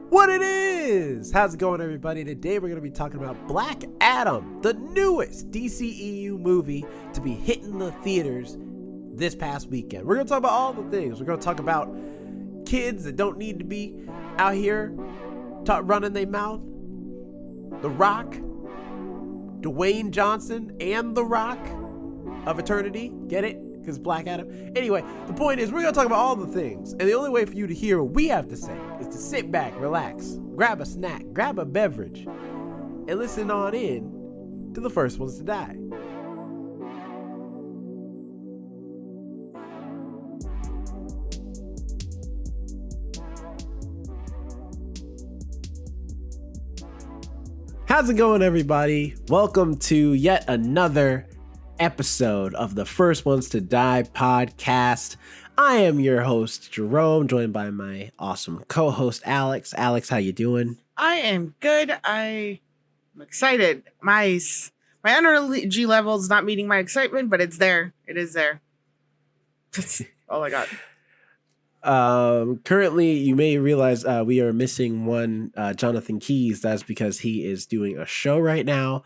What it is! How's it going, everybody? Today we're going to be talking about Black Adam, the newest DCEU movie to be hitting the theaters this past weekend. We're going to talk about all the things. We're going to talk about kids that don't need to be out here running their mouth. The Rock, Dwayne Johnson, and The Rock of Eternity. Get it? Because Black Adam. Anyway, the point is we're going to talk about all the things. And the only way for you to hear what we have to say is to sit back, relax, grab a snack, grab a beverage, and listen on in to the first ones to die. How's it going, everybody? Welcome to yet another episode of the First Ones to Die podcast. I am your host, Jerome, joined by my awesome co-host, Alex. Alex, how you doing? I am good. I'm excited. My energy level is not meeting my excitement, but it's there. It is there. That's all I got. Currently, you may realize we are missing one Jonathan Keys. That's because he is doing a show right now.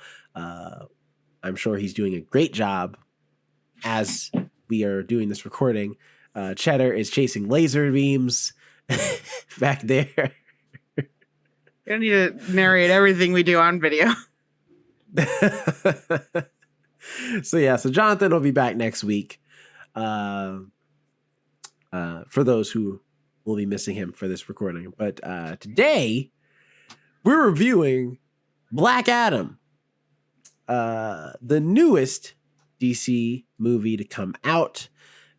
I'm sure he's doing a great job as we are doing this recording. Cheddar is chasing laser beams back there. You don't need to narrate everything we do on video. So Jonathan will be back next week. For those who will be missing him for this recording. But today, we're reviewing Black Adam. The newest DC movie to come out,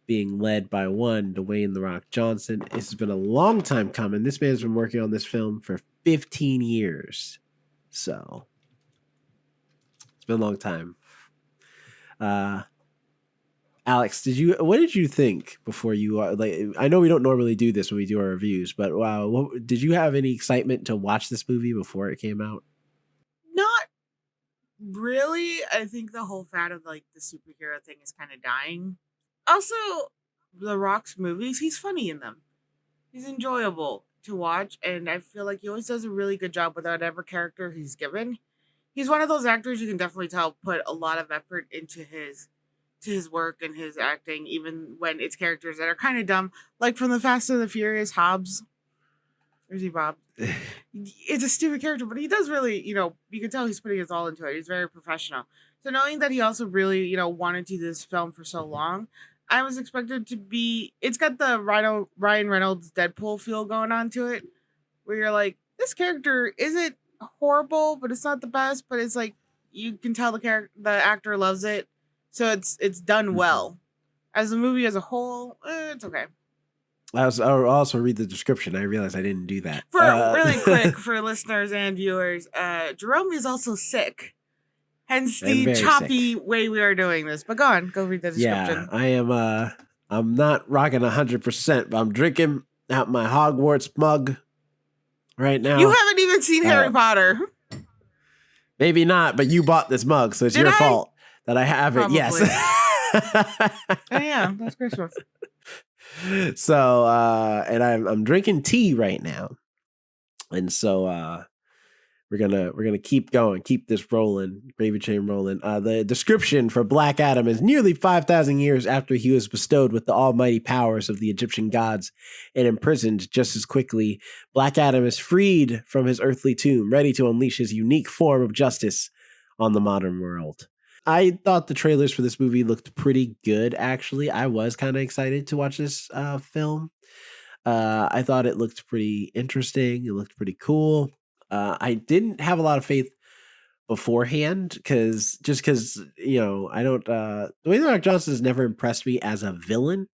being led by one Dwayne "The Rock" Johnson. This has been a long time coming. This man's been working on this film for 15 years. So it's been a long time. Alex, what did you think before you I know we don't normally do this when we do our reviews, but did you have any excitement to watch this movie before it came out? Not really. I think the whole fad of the superhero thing is kind of dying. Also, The Rock's movies, he's funny in them. He's enjoyable to watch, and I feel like he always does a really good job with whatever character he's given. He's one of those actors you can definitely tell put a lot of effort into his work and his acting, even when it's characters that are kind of dumb, like from the Fast and the Furious, Hobbs. Or is he Bob? It's a stupid character, but he does really, you can tell he's putting his all into it. He's very professional. So knowing that he also really, wanted to do this film for so long, I was expected to be, it's got the Ryan Reynolds Deadpool feel going on to it, where you're like, this character isn't horrible, but it's not the best, but it's like, you can tell the actor loves it. So it's done well. As a movie as a whole, it's okay. I'll also read the description. I realized I didn't do that. For really quick for listeners and viewers, Jerome is also sick. Hence the choppy way we are doing this. But go read the description. Yeah, I am. I'm not rocking 100%, but I'm drinking out my Hogwarts mug right now. You haven't even seen Harry Potter. Maybe not, but you bought this mug, so it's your fault that I have it. Probably. Yes. Oh, yeah, that's Christmas. So, and I'm drinking tea right now, and so we're gonna keep going, keep this rolling, gravy train rolling. The description for Black Adam is nearly 5,000 years after he was bestowed with the almighty powers of the Egyptian gods and imprisoned just as quickly, Black Adam is freed from his earthly tomb, ready to unleash his unique form of justice on the modern world. I thought the trailers for this movie looked pretty good, actually. I was kind of excited to watch this film. I thought it looked pretty interesting. It looked pretty cool. I didn't have a lot of faith beforehand because I don't. Dwayne "The Rock" Johnson has never impressed me as a villain.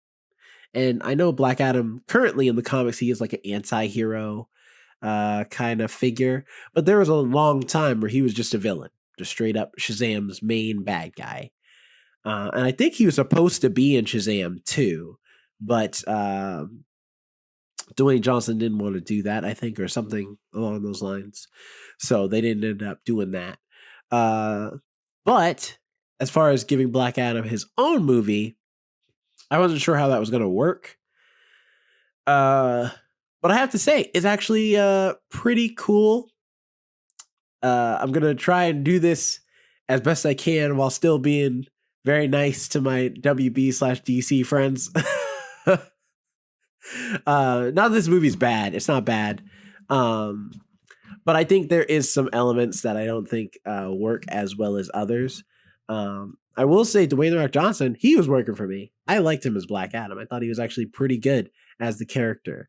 And I know Black Adam, currently in the comics, he is like an anti-hero kind of figure. But there was a long time where he was just a villain. Just straight up Shazam's main bad guy. And I think he was supposed to be in Shazam too, but Dwayne Johnson didn't want to do that, I think, or something along those lines. So they didn't end up doing that. But as far as giving Black Adam his own movie, I wasn't sure how that was going to work. But But I have to say, it's actually pretty cool. I'm gonna try and do this as best I can while still being very nice to my WB/DC friends. Not that this movie's bad; it's not bad. But I think there is some elements that I don't think work as well as others. I will say Dwayne The Rock Johnson, he was working for me. I liked him as Black Adam. I thought he was actually pretty good as the character.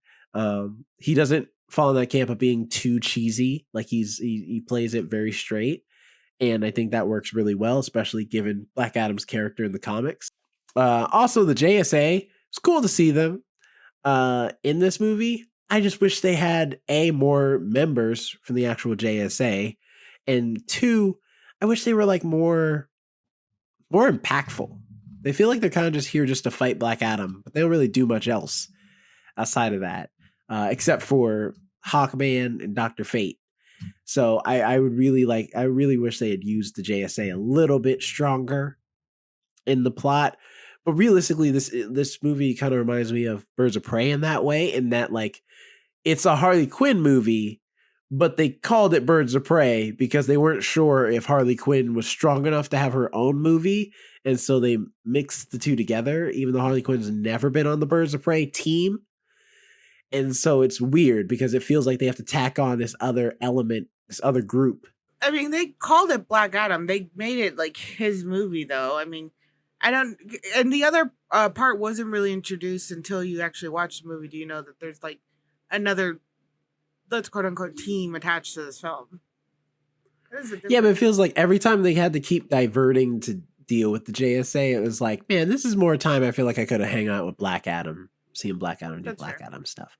He doesn't fall in that camp of being too cheesy. Like he plays it very straight. And I think that works really well, especially given Black Adam's character in the comics. Also, the JSA, it's cool to see them in this movie. I just wish they had more members from the actual JSA, and two, I wish they were like more impactful. They feel like they're kind of just here just to fight Black Adam, but they don't really do much else outside of that, except for Hawkman and Dr. Fate. So I really wish they had used the JSA a little bit stronger in the plot. But realistically, this movie kind of reminds me of Birds of Prey in that way, in that like it's a Harley Quinn movie, but they called it Birds of Prey because they weren't sure if Harley Quinn was strong enough to have her own movie. And so they mixed the two together, even though Harley Quinn's never been on the Birds of Prey team. And so it's weird because it feels like they have to tack on this other element, this other group. I mean, they called it Black Adam. They made it like his movie, though. I mean, and the other part wasn't really introduced until you actually watch the movie. Do you know that there's like another, let's quote unquote, team attached to this film? Yeah, but it feels like every time they had to keep diverting to deal with the JSA, it was like, man, this is more time I feel like I could have hung out with Black Adam, seeing Black Adam do Black Adam stuff.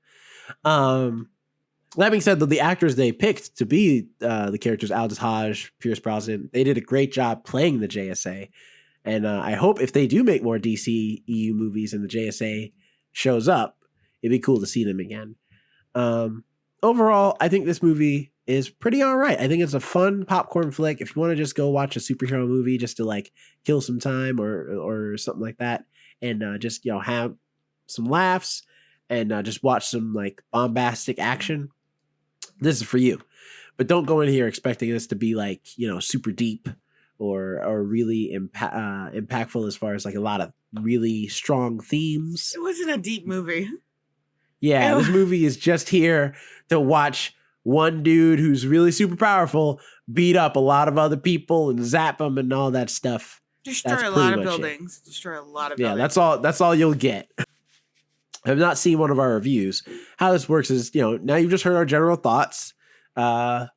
That being said, though, the actors they picked to be the characters, Aldous Hodge, Pierce Brosnan, they did a great job playing the JSA. And I hope if they do make more DC EU movies and the JSA shows up, it'd be cool to see them again. Overall, I think this movie is pretty all right. I think it's a fun popcorn flick. If you want to just go watch a superhero movie just to like kill some time or something like that, and just have some laughs and just watch some like bombastic action, this is for you. But don't go in here expecting this to be like super deep or really impactful as far as like a lot of really strong themes. It wasn't a deep movie. Yeah, this movie is just here to watch one dude who's really super powerful beat up a lot of other people and zap them and all that stuff. Destroy a lot of buildings. Destroy a lot of buildings. Yeah, that's all you'll get. I've not seen one of our reviews. How this works is, now you've just heard our general thoughts. Now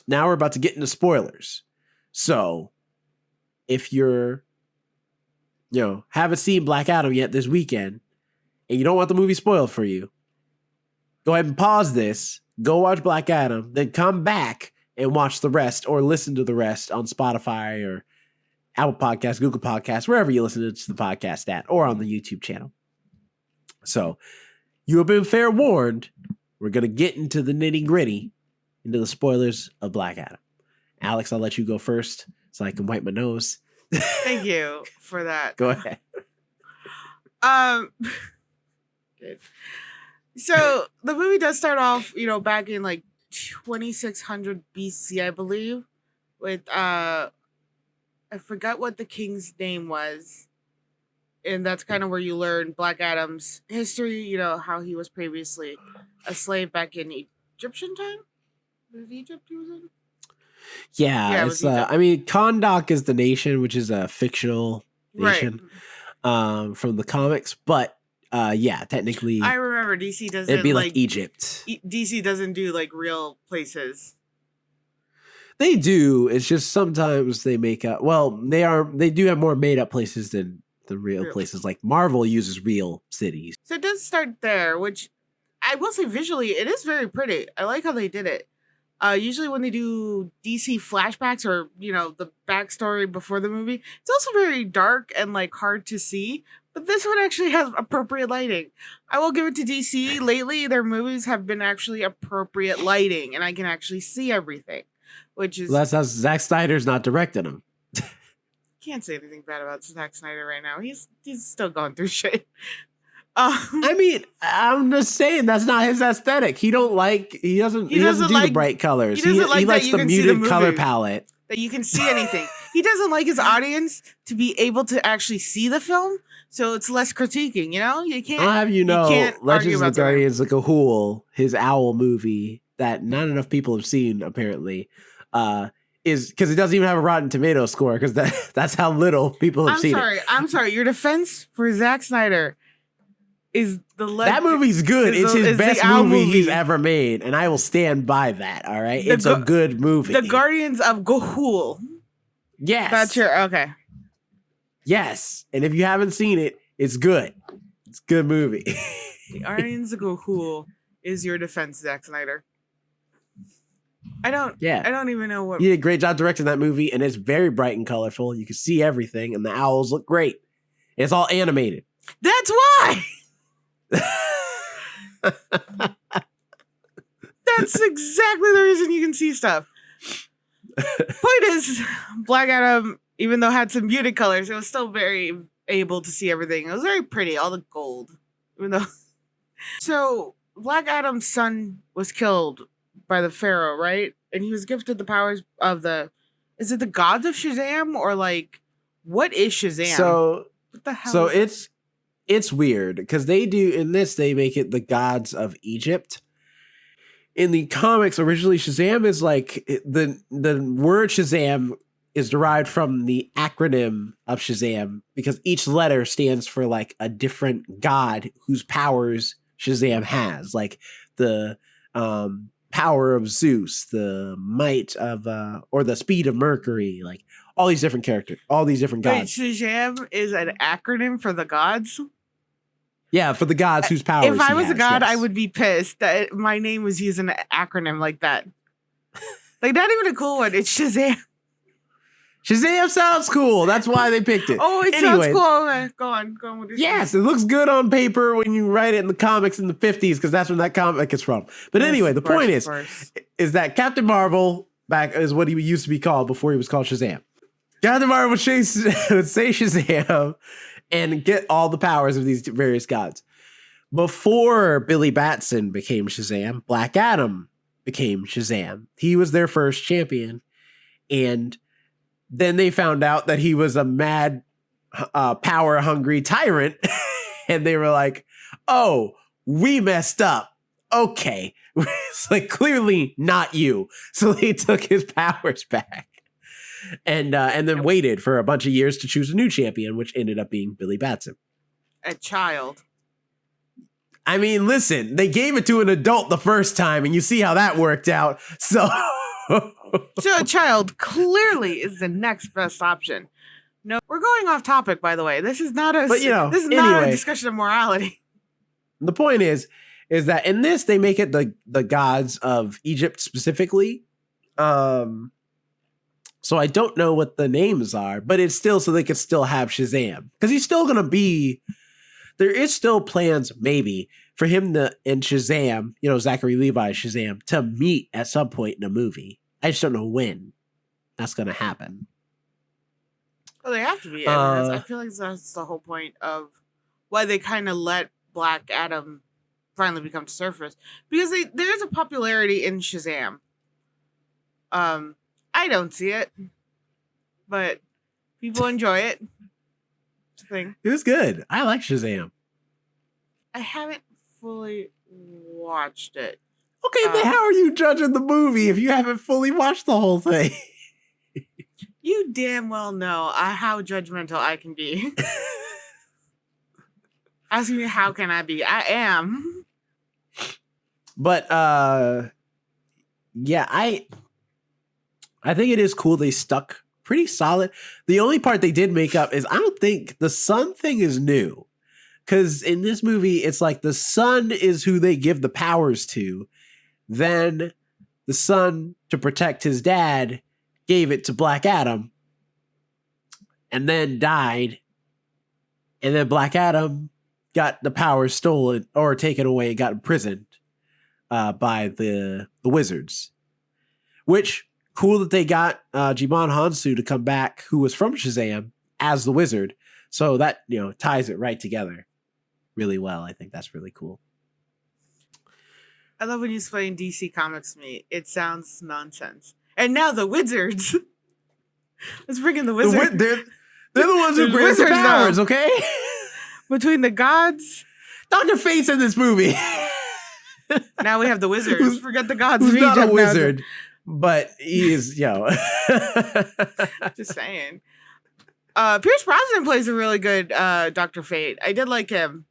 we're about to get into spoilers. So if you're, haven't seen Black Adam yet this weekend and you don't want the movie spoiled for you, go ahead and pause this, go watch Black Adam, then come back and watch the rest or listen to the rest on Spotify or Apple Podcasts, Google Podcasts, wherever you listen to the podcast at, or on the YouTube channel. So you have been fair warned. We're going to get into the nitty gritty, into the spoilers of Black Adam. Alex, I'll let you go first so I can wipe my nose. Thank you for that. Go ahead. Good. So the movie does start off, back in like 2600 BC, I believe, with I forgot what the king's name was. And that's kind of where you learn Black Adam's history, how he was previously a slave back in Egyptian time. Was it Egypt he was in? Yeah, it's Kahndaq is the nation, which is a fictional nation from the comics, but technically I remember DC doesn't, it'd be like Egypt. DC doesn't do like real places. They do. It's just sometimes they make up. Well, they do have more made up places than the real places. Like Marvel uses real cities. So it does start there, which I will say visually it is very pretty. I like how they did it. Usually when they do DC flashbacks or, the backstory before the movie, it's also very dark and like hard to see. But this one actually has appropriate lighting. I will give it to DC. Lately, their movies have been actually appropriate lighting, and I can actually see everything, which is... Well, that's how Zack Snyder's not directing them. Can't say anything bad about Zack Snyder right now. He's still going through shit. Um, I mean, I'm just saying that's not his aesthetic. He doesn't do the bright colors. He doesn't like he that likes you the can see the muted color movies. palette. That you can see anything. He doesn't like his audience to be able to actually see the film, so it's less critiquing. You know, you can't. I'll have you know, can't argue Legends of the about that. Guardians of Ga'Hoole, his owl movie that not enough people have seen apparently, is because it doesn't even have a Rotten Tomato score because that's how little people have seen it. I'm sorry. Your defense for Zack Snyder is that movie's good. It's his best movie he's ever made, and I will stand by that. All right, it's a good movie. The Guardians of Ga'Hoole. Yes, that's your okay. Yes, and if you haven't seen it, it's good. It's a good movie. The Guardians of Ga'Hoole is your defense, Zack Snyder. I don't even know what. He did a great job directing that movie, and it's very bright and colorful. You can see everything, and the owls look great. It's all animated. That's why. That's exactly the reason you can see stuff. Point is, Black Adam, even though it had some muted colors, it was still very able to see everything. It was very pretty, all the gold. Even though, so Black Adam's son was killed by the Pharaoh, right? And he was gifted the powers of the. Is it the gods of Shazam or like what is Shazam? So what the hell? So it's weird because they make it the gods of Egypt. In the comics, originally Shazam is like the word Shazam is derived from the acronym of Shazam because each letter stands for like a different god whose powers Shazam has, like the power of Zeus, the might of or the speed of Mercury, like all these different characters, all these different gods. Wait, Shazam is an acronym for the gods? Yeah, for the gods whose powers. If I was a god, yes. I would be pissed that my name was using an acronym like that. Like, not even a cool one. It's Shazam. Shazam sounds cool. That's why they picked it. Oh, it sounds cool. Okay, go on with your Yes, it looks good on paper when you write it in the comics in the 50s because that's when that comic is from. But anyway, the point is that Captain Marvel back is what he used to be called before he was called Shazam. Captain Marvel would say Shazam and get all the powers of these various gods. Before Billy Batson became Shazam, Black Adam became Shazam. He was their first champion. And then they found out that he was a mad, power-hungry tyrant. And they were like, oh, we messed up. Okay. It's like, clearly not you. So they took his powers back. And then waited for a bunch of years to choose a new champion, which ended up being Billy Batson. A child. I mean, listen, they gave it to an adult the first time, and you see how that worked out. So a child clearly is the next best option. No, we're going off topic, by the way. This is not a not a discussion of morality. The point is that in this they make it the gods of Egypt specifically. So I don't know what the names are, but it's still so they could still have Shazam. Because he's still going to be... There is still plans, maybe, for him and Shazam, Zachary Levi's Shazam, to meet at some point in a movie. I just don't know when that's going to happen. Well, they have to be. I feel like that's the whole point of why they kind of let Black Adam finally become surface. Because there's a popularity in Shazam. I don't see it, but people enjoy it. Thing. It was good. I like Shazam. I haven't fully watched it. Okay, then how are you judging the movie if you haven't fully watched the whole thing? You damn well know how judgmental I can be. Asking me how can I be? I am. But yeah, I think it is cool they stuck pretty solid. The only part they did make up is I don't think the son thing is new. Because in this movie, it's like the son is who they give the powers to. Then the son, to protect his dad, gave it to Black Adam. And then died. And then Black Adam got the powers stolen or taken away and got imprisoned by the wizards. Which... cool that they got Jimon Hansu to come back, who was from Shazam, as the wizard. So that, ties it right together. really well. I think that's really cool. I love when you explain DC Comics to me. It sounds nonsense. And now the Wizards. Let's bring in the Wizards. They're the ones who grant Wizards powers, now. okay? Between the gods. Dr. Fate's in this movie. Now we have the Wizards. Forget the gods. Who's not a Egypt, wizard, but he is, Just saying. Pierce Brosnan plays a really good Dr. Fate. I did like him.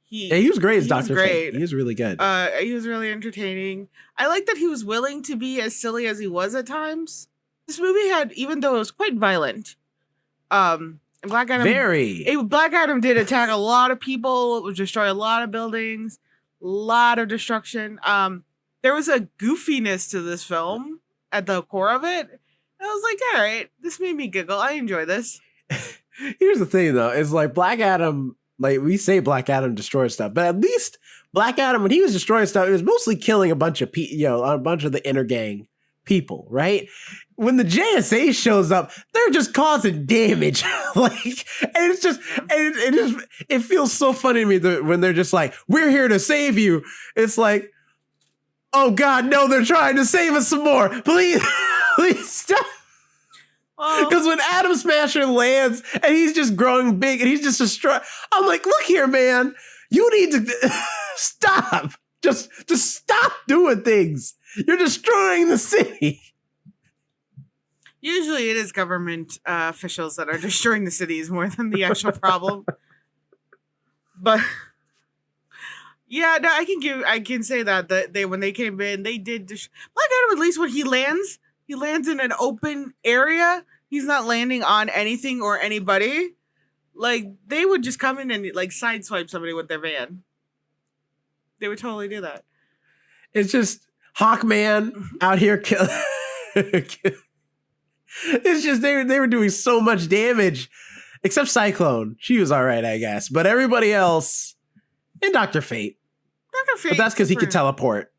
He was great as Dr. Fate. He was really good. He was really entertaining. I like that he was willing to be as silly as he was at times. This movie had, even though it was quite violent, and Black Adam did attack a lot of people, destroy a lot of buildings, a lot of destruction. There was a goofiness to this film at the core of it. I was like, all right, this made me giggle. I enjoy this. Here's the thing, though. It's like Black Adam, like we say Black Adam destroyed stuff, but at least Black Adam, when he was destroying stuff, it was mostly killing a bunch of a bunch of the inner gang people, right? When the JSA shows up, they're just causing damage. And it feels so funny to me when they're just like, we're here to save you. It's like, oh God, no, they're trying to save us some more. Please stop. Because when Atom Smasher lands and he's just growing big and he's just destroyed, I'm like, look here, man, you need to stop. Just stop doing things. You're destroying the city. Usually it is government officials that are destroying the cities more than the actual problem. But yeah, no, I can say that when they came in, they did Black Adam, at least when he lands in an open area. He's not landing on anything or anybody. Like, they would just come in and like sideswipe somebody with their van. They would totally do that. It's just Hawkman out here killing. It's just they were doing so much damage, except Cyclone. She was all right, I guess. But everybody else, and Dr. Fate. Dr. Fate. But that's because he could teleport.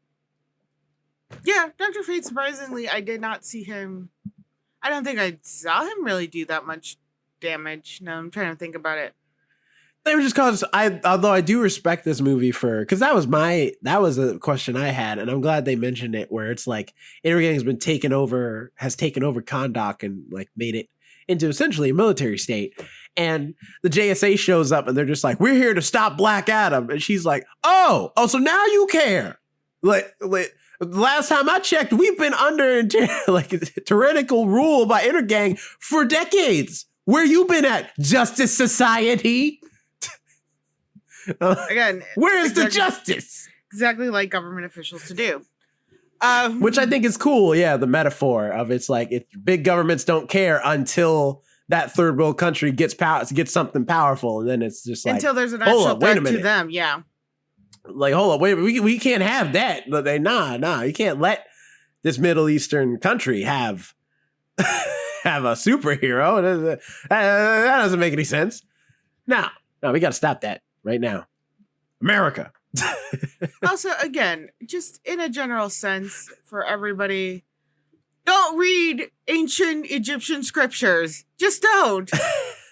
Yeah, Dr. Fate, surprisingly, I did not see him. I don't think I saw him really do that much damage. No, I'm trying to think about it. They were just cause although I do respect this movie because that was a question I had, and I'm glad they mentioned it, where it's like Intergang has taken over Kahndaq and like made it into essentially a military state. And the JSA shows up and they're just like, we're here to stop Black Adam. And she's like, oh, so now you care. Like last time I checked, we've been under tyrannical rule by Intergang for decades. Where you been at, Justice Society? Again, where is the justice? Exactly like government officials to do. Which I think is cool. Yeah, the metaphor of it's like big governments don't care until that third world country gets something powerful, and then it's just like until there's an actual threat to them. Yeah. Like, hold up, wait, we can't have that. But nah, you can't let this Middle Eastern country have a superhero. That doesn't make any sense. No, we got to stop that right now. America. Also, again, just in a general sense for everybody, don't read ancient Egyptian scriptures. Just don't.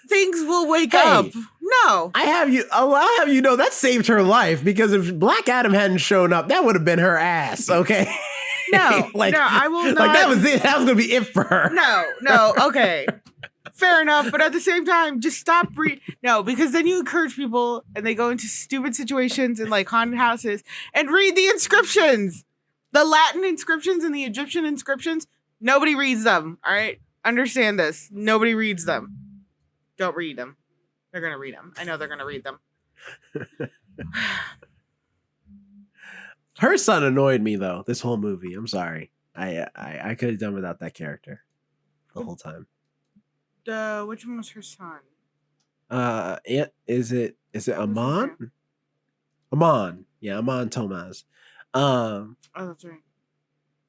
Things will wake up. No. I'll have you know that saved her life, because if Black Adam hadn't shown up, that would have been her ass, okay? No, I will not. Like, that was it. That was going to be it for her. No, okay. Fair enough, but at the same time, just stop No, because then you encourage people and they go into stupid situations in like haunted houses and read the inscriptions. The Latin inscriptions and the Egyptian inscriptions, nobody reads them, all right? Understand this. Nobody reads them. Don't read them. They're going to read them. I know they're going to read them. Her son annoyed me, though, this whole movie. I'm sorry. I could have done without that character the whole time. Which one was her son? Is it Amon? Amon. Yeah, Amon Tomaz. Oh, that's right.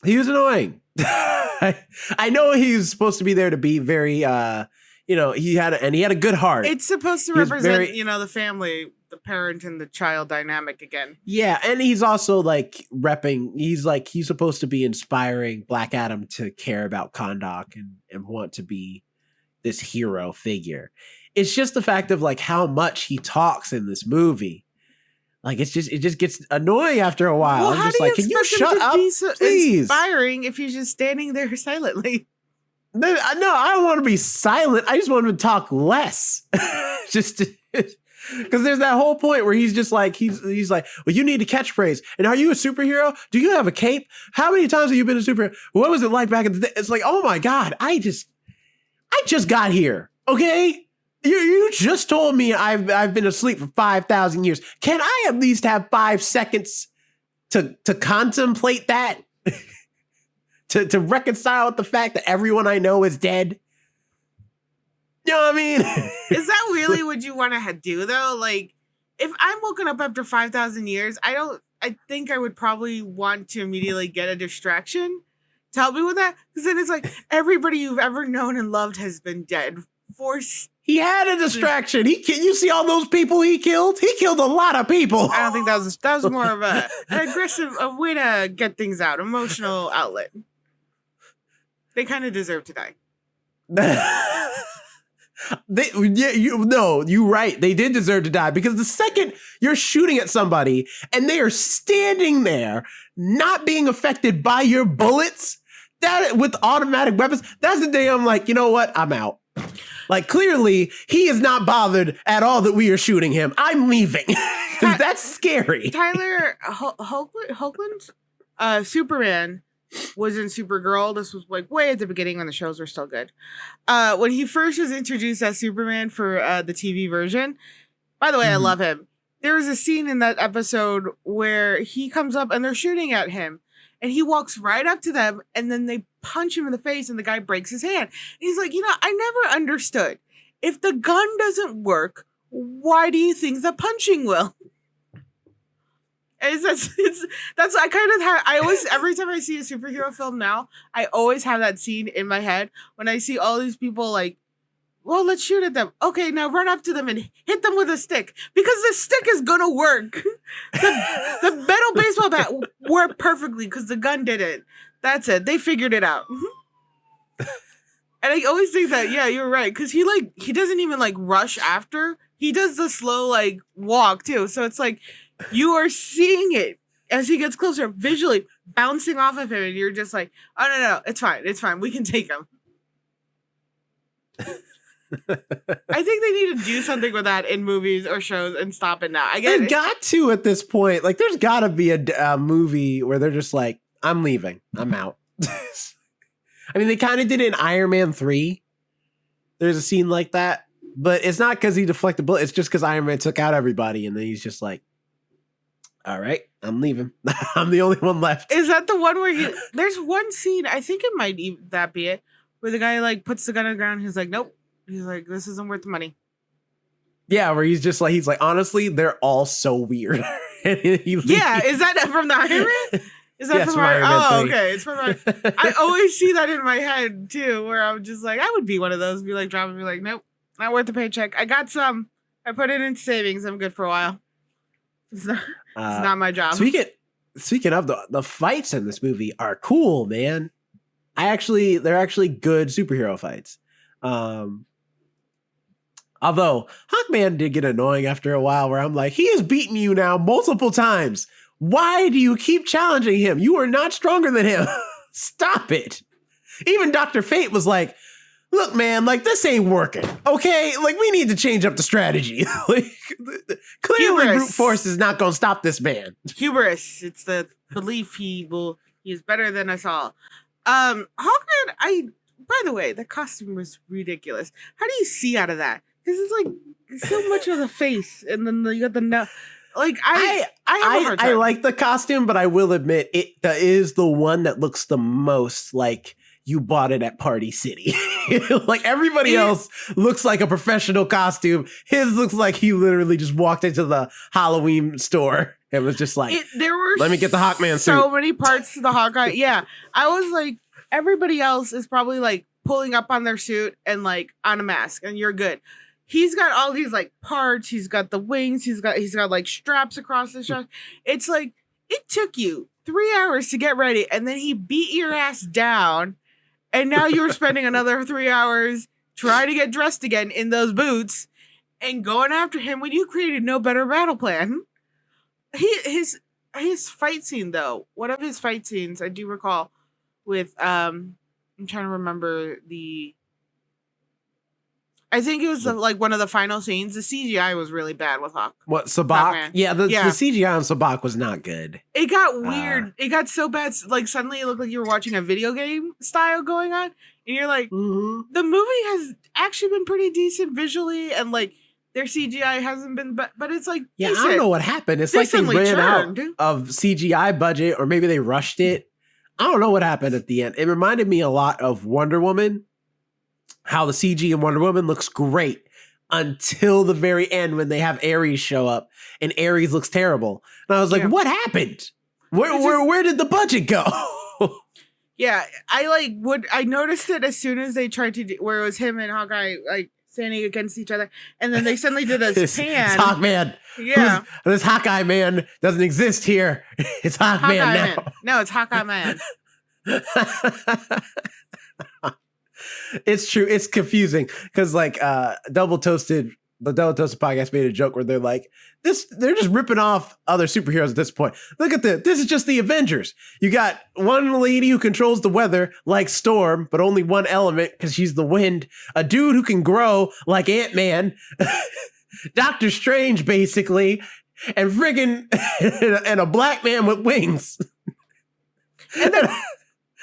He was annoying. I know he was supposed to be there to be very, he had a good heart. It's supposed to represent, the family, the parent and the child dynamic again. Yeah, and he's also like repping. He's supposed to be inspiring Black Adam to care about Kahndaq and want to be this hero figure. It's just the fact of like how much he talks in this movie. Like it just gets annoying after a while. Well, I'm how just do like, you can you expect him shut to up, be so please? inspiring if he's just standing there silently? No, I don't want to be silent. I just want him to talk less. Just because there's that whole point where he's just like, he's like, well, you need a catchphrase. And are you a superhero? Do you have a cape? How many times have you been a superhero? What was it like back in the day? It's like, oh my God, I just got here. Okay. You just told me I've been asleep for 5,000 years. Can I at least have 5 seconds to contemplate that? to reconcile with the fact that everyone I know is dead? You know what I mean? Is that really what you want to do though? Like, if I'm woken up after 5,000 years, I think I would probably want to immediately get a distraction to help me with that. Because then it's like everybody you've ever known and loved has been dead for. He had a distraction. You see all those people he killed? He killed a lot of people. I don't think that was more of an aggressive way to get things out, emotional outlet. They kind of deserve to die. You're right. They did deserve to die because the second you're shooting at somebody and they are standing there, not being affected by your bullets, that with automatic weapons, that's the day I'm like, you know what? I'm out. Like, clearly, he is not bothered at all that we are shooting him. I'm leaving. Because that's scary. Tyler Hoechlin, Superman, was in Supergirl. This was like way at the beginning when the shows were still good. When he first was introduced as Superman for the TV version, by the way, I love him. There was a scene in that episode where he comes up and they're shooting at him. And he walks right up to them and then they punch him in the face and the guy breaks his hand. And he's like, I never understood. If the gun doesn't work, why do you think the punching will? And that's I kind of have, I always, every time I see a superhero film now, I always have that scene in my head when I see all these people like, well, let's shoot at them. Okay, now run up to them and hit them with a stick because the stick is gonna work. The metal baseball bat worked perfectly because the gun didn't. That's it. They figured it out. And I always think that, yeah, you're right, because he doesn't even like rush after. He does the slow like walk too. So it's like you are seeing it as he gets closer, visually bouncing off of him, and you're just like, oh no, it's fine. We can take him. I think they need to do something with that in movies or shows and stop it now. They've got to at this point. Like, there's got to be a movie where they're just like, I'm leaving. I'm out. I mean, they kind of did it in Iron Man 3. There's a scene like that. But it's not because he deflected bullets. It's just because Iron Man took out everybody. And then he's just like, all right, I'm leaving. I'm the only one left. Is that the one where there's one scene, I think it might that be it, where the guy like puts the gun on the ground. He's like, nope. He's like, this isn't worth the money. Yeah, where he's like, honestly, they're all so weird. Yeah, is that from the Iron Man? Is that from Iron Man? Oh, okay. It's from I always see that in my head too, where I'm just like, I would be one of those, be like, dropping, be like, nope, not worth the paycheck. I got some. I put it in savings. I'm good for a while. It's not my job. Speaking of the fights in this movie are cool, man. They're actually good superhero fights. Although Hawkman did get annoying after a while where I'm like, he has beaten you now multiple times. Why do you keep challenging him? You are not stronger than him. Stop it. Even Dr. Fate was like, look, man, like this ain't working. Okay. Like we need to change up the strategy. Like clearly brute force is not going to stop this man. Hubris. It's the belief he is better than us all. Hawkman, by the way, the costume was ridiculous. How do you see out of that? Because it's like so much of the face, and then you got the nose. Like I like the costume, but I will admit that is the one that looks the most like you bought it at Party City. Like everybody else looks like a professional costume. His looks like he literally just walked into the Halloween store and was just like, let me get the Hawkman suit. So many parts to the Hawkeye. Yeah, I was like, everybody else is probably like pulling up on their suit and like on a mask, and you're good. He's got all these like parts. He's got the wings. He's got like straps across his chest. It's like it took you 3 hours to get ready, and then he beat your ass down, and now you're spending another 3 hours try to get dressed again in those boots and going after him when you created no better battle plan. His fight scene though, one of his fight scenes I do recall with I'm trying to remember I think it was like one of the final scenes. The CGI was really bad with Hawk. What, Sabak? Yeah, the CGI on Sabak was not good. It got weird. It got so bad. Like suddenly it looked like you were watching a video game style going on, and you're like, the movie has actually been pretty decent visually, and like their CGI hasn't been, but it's like decent. I don't know what happened. It's like they ran out of CGI budget, or maybe they rushed it. I don't know what happened at the end. It reminded me a lot of Wonder Woman. How the CG in Wonder Woman looks great until the very end when they have Ares show up and Ares looks terrible. And I was like, what happened? Where did the budget go? Yeah, I noticed it as soon as they tried to do, where it was him and Hawkeye like standing against each other, and then they suddenly did a pan. It's Hawkman. Yeah. This Hawkeye man doesn't exist here. It's Hawkman now. Man. No, it's Hawkeye Man. It's true. It's confusing because like the Double Toasted podcast made a joke where they're like, they're just ripping off other superheroes at this point. Look at this. This is just the Avengers. You got one lady who controls the weather like Storm, but only one element because she's the wind. A dude who can grow like Ant-Man. Doctor Strange, basically. And friggin' and a black man with wings. And then,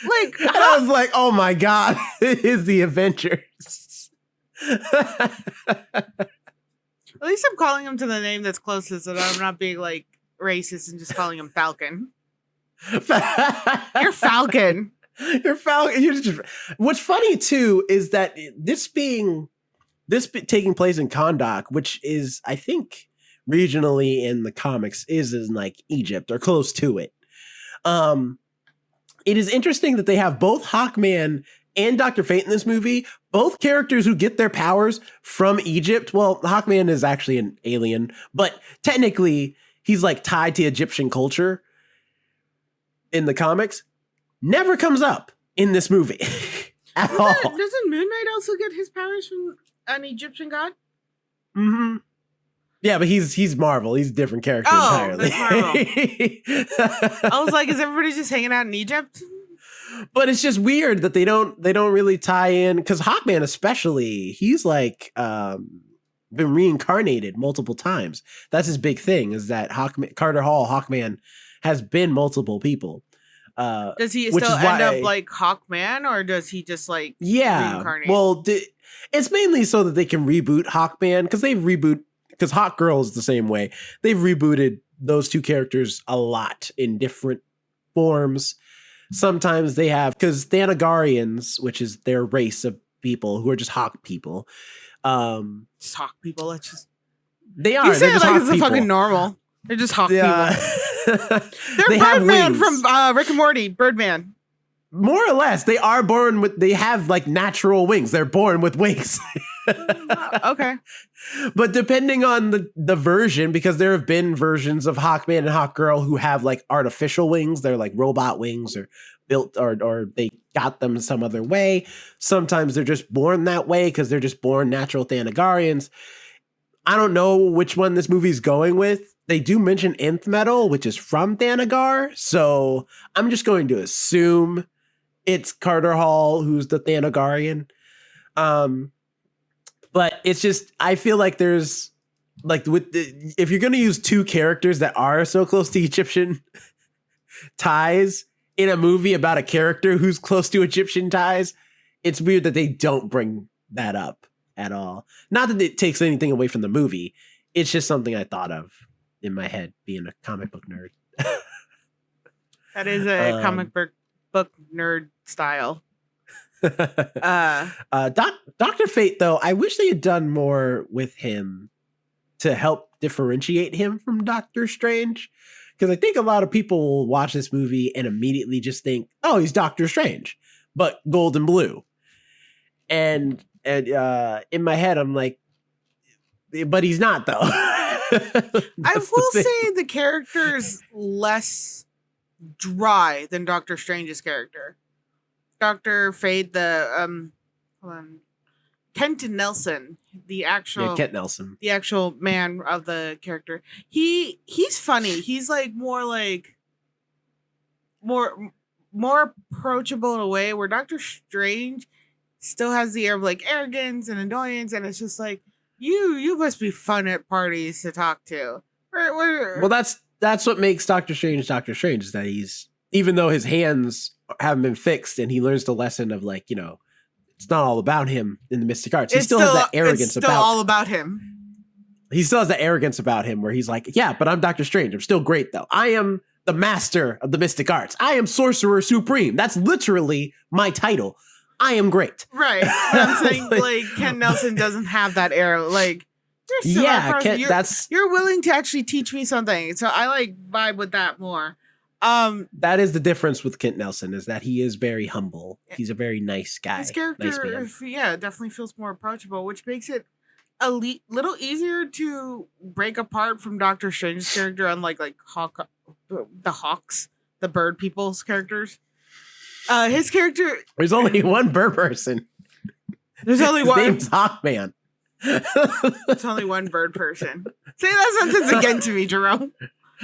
and I was like, oh my God, it is the Avengers. At least I'm calling him to the name that's closest, and I'm not being like racist and just calling him Falcon. You're Falcon. You're Falcon. What's funny too is that this taking place in Kahndaq, which is, I think, regionally in the comics is in like Egypt or close to it. It is interesting that they have both Hawkman and Dr. Fate in this movie, both characters who get their powers from Egypt. Well, Hawkman is actually an alien, but technically he's like tied to Egyptian culture in the comics. Never comes up in this movie at all. Doesn't Moon Knight also get his powers from an Egyptian god? Mm-hmm. Yeah, but he's Marvel. He's a different character entirely. I was like, is everybody just hanging out in Egypt? But it's just weird that they don't really tie in, because Hawkman especially, he's like been reincarnated multiple times. That's his big thing, is that Carter Hall, Hawkman, has been multiple people. Does he still end up like Hawkman, or does he just like reincarnate? Well, it's mainly so that they can reboot Hawkman, because Hawk Girl is the same way. They've rebooted those two characters a lot in different forms. Sometimes they have, because Thanagarians, which is their race of people who are just Hawk people. Just Hawk people. That's just they are. You say it like it's a fucking normal. They're just Hawk people. They're Birdman from Rick and Morty. Birdman. More or less, they are born with. They have like natural wings. They're born with wings. Okay. But depending on the version, because there have been versions of Hawkman and Hawkgirl who have like artificial wings. They're like robot wings, or built, or they got them some other way. Sometimes they're just born that way because they're just born natural Thanagarians. I don't know which one this movie's going with. They do mention Nth Metal, which is from Thanagar. So I'm just going to assume it's Carter Hall, who's the Thanagarian. But it's just, I feel like there's like if you're going to use two characters that are so close to Egyptian ties in a movie about a character who's close to Egyptian ties, it's weird that they don't bring that up at all. Not that it takes anything away from the movie. It's just something I thought of in my head, being a comic book nerd. That is a comic book nerd style. Dr. Fate, though, I wish they had done more with him to help differentiate him from Doctor Strange, because I think a lot of people will watch this movie and immediately just think, oh, he's Doctor Strange, but gold and blue. And in my head, I'm like, but he's not, though. I will say the character's less dry than Doctor Strange's character. Dr. Fate, the hold on. Kenton Nelson, the Yeah, actual Kent Nelson. the actual man of the character. He's funny. He's like more more approachable in a way where Doctor Strange still has the air of like arrogance and annoyance, and it's just like you must be fun at parties to talk to. Well, that's what makes Doctor Strange Doctor Strange, is that he's, even though his hands haven't been fixed and he learns the lesson of like, it's not all about him in the mystic arts. He still has that arrogance it's still all about him. He still has the arrogance about him where he's like, yeah, but I'm Doctor Strange. I'm still great though. I am the master of the mystic arts. I am Sorcerer Supreme. That's literally my title. I am great. Right. But I'm saying like Ken Nelson doesn't have that air. Like, you're willing to actually teach me something. So I like vibe with that more. That is the difference with Kent Nelson, is that he is very humble. He's a very nice guy. His character, nice man. definitely feels more approachable, which makes it a little easier to break apart from Doctor Strange's character, unlike like the Hawks, the bird people's characters. His character. There's only one bird person. There's only one. His name's Hawkman. There's only one bird person. Say that sentence again to me, Jerome.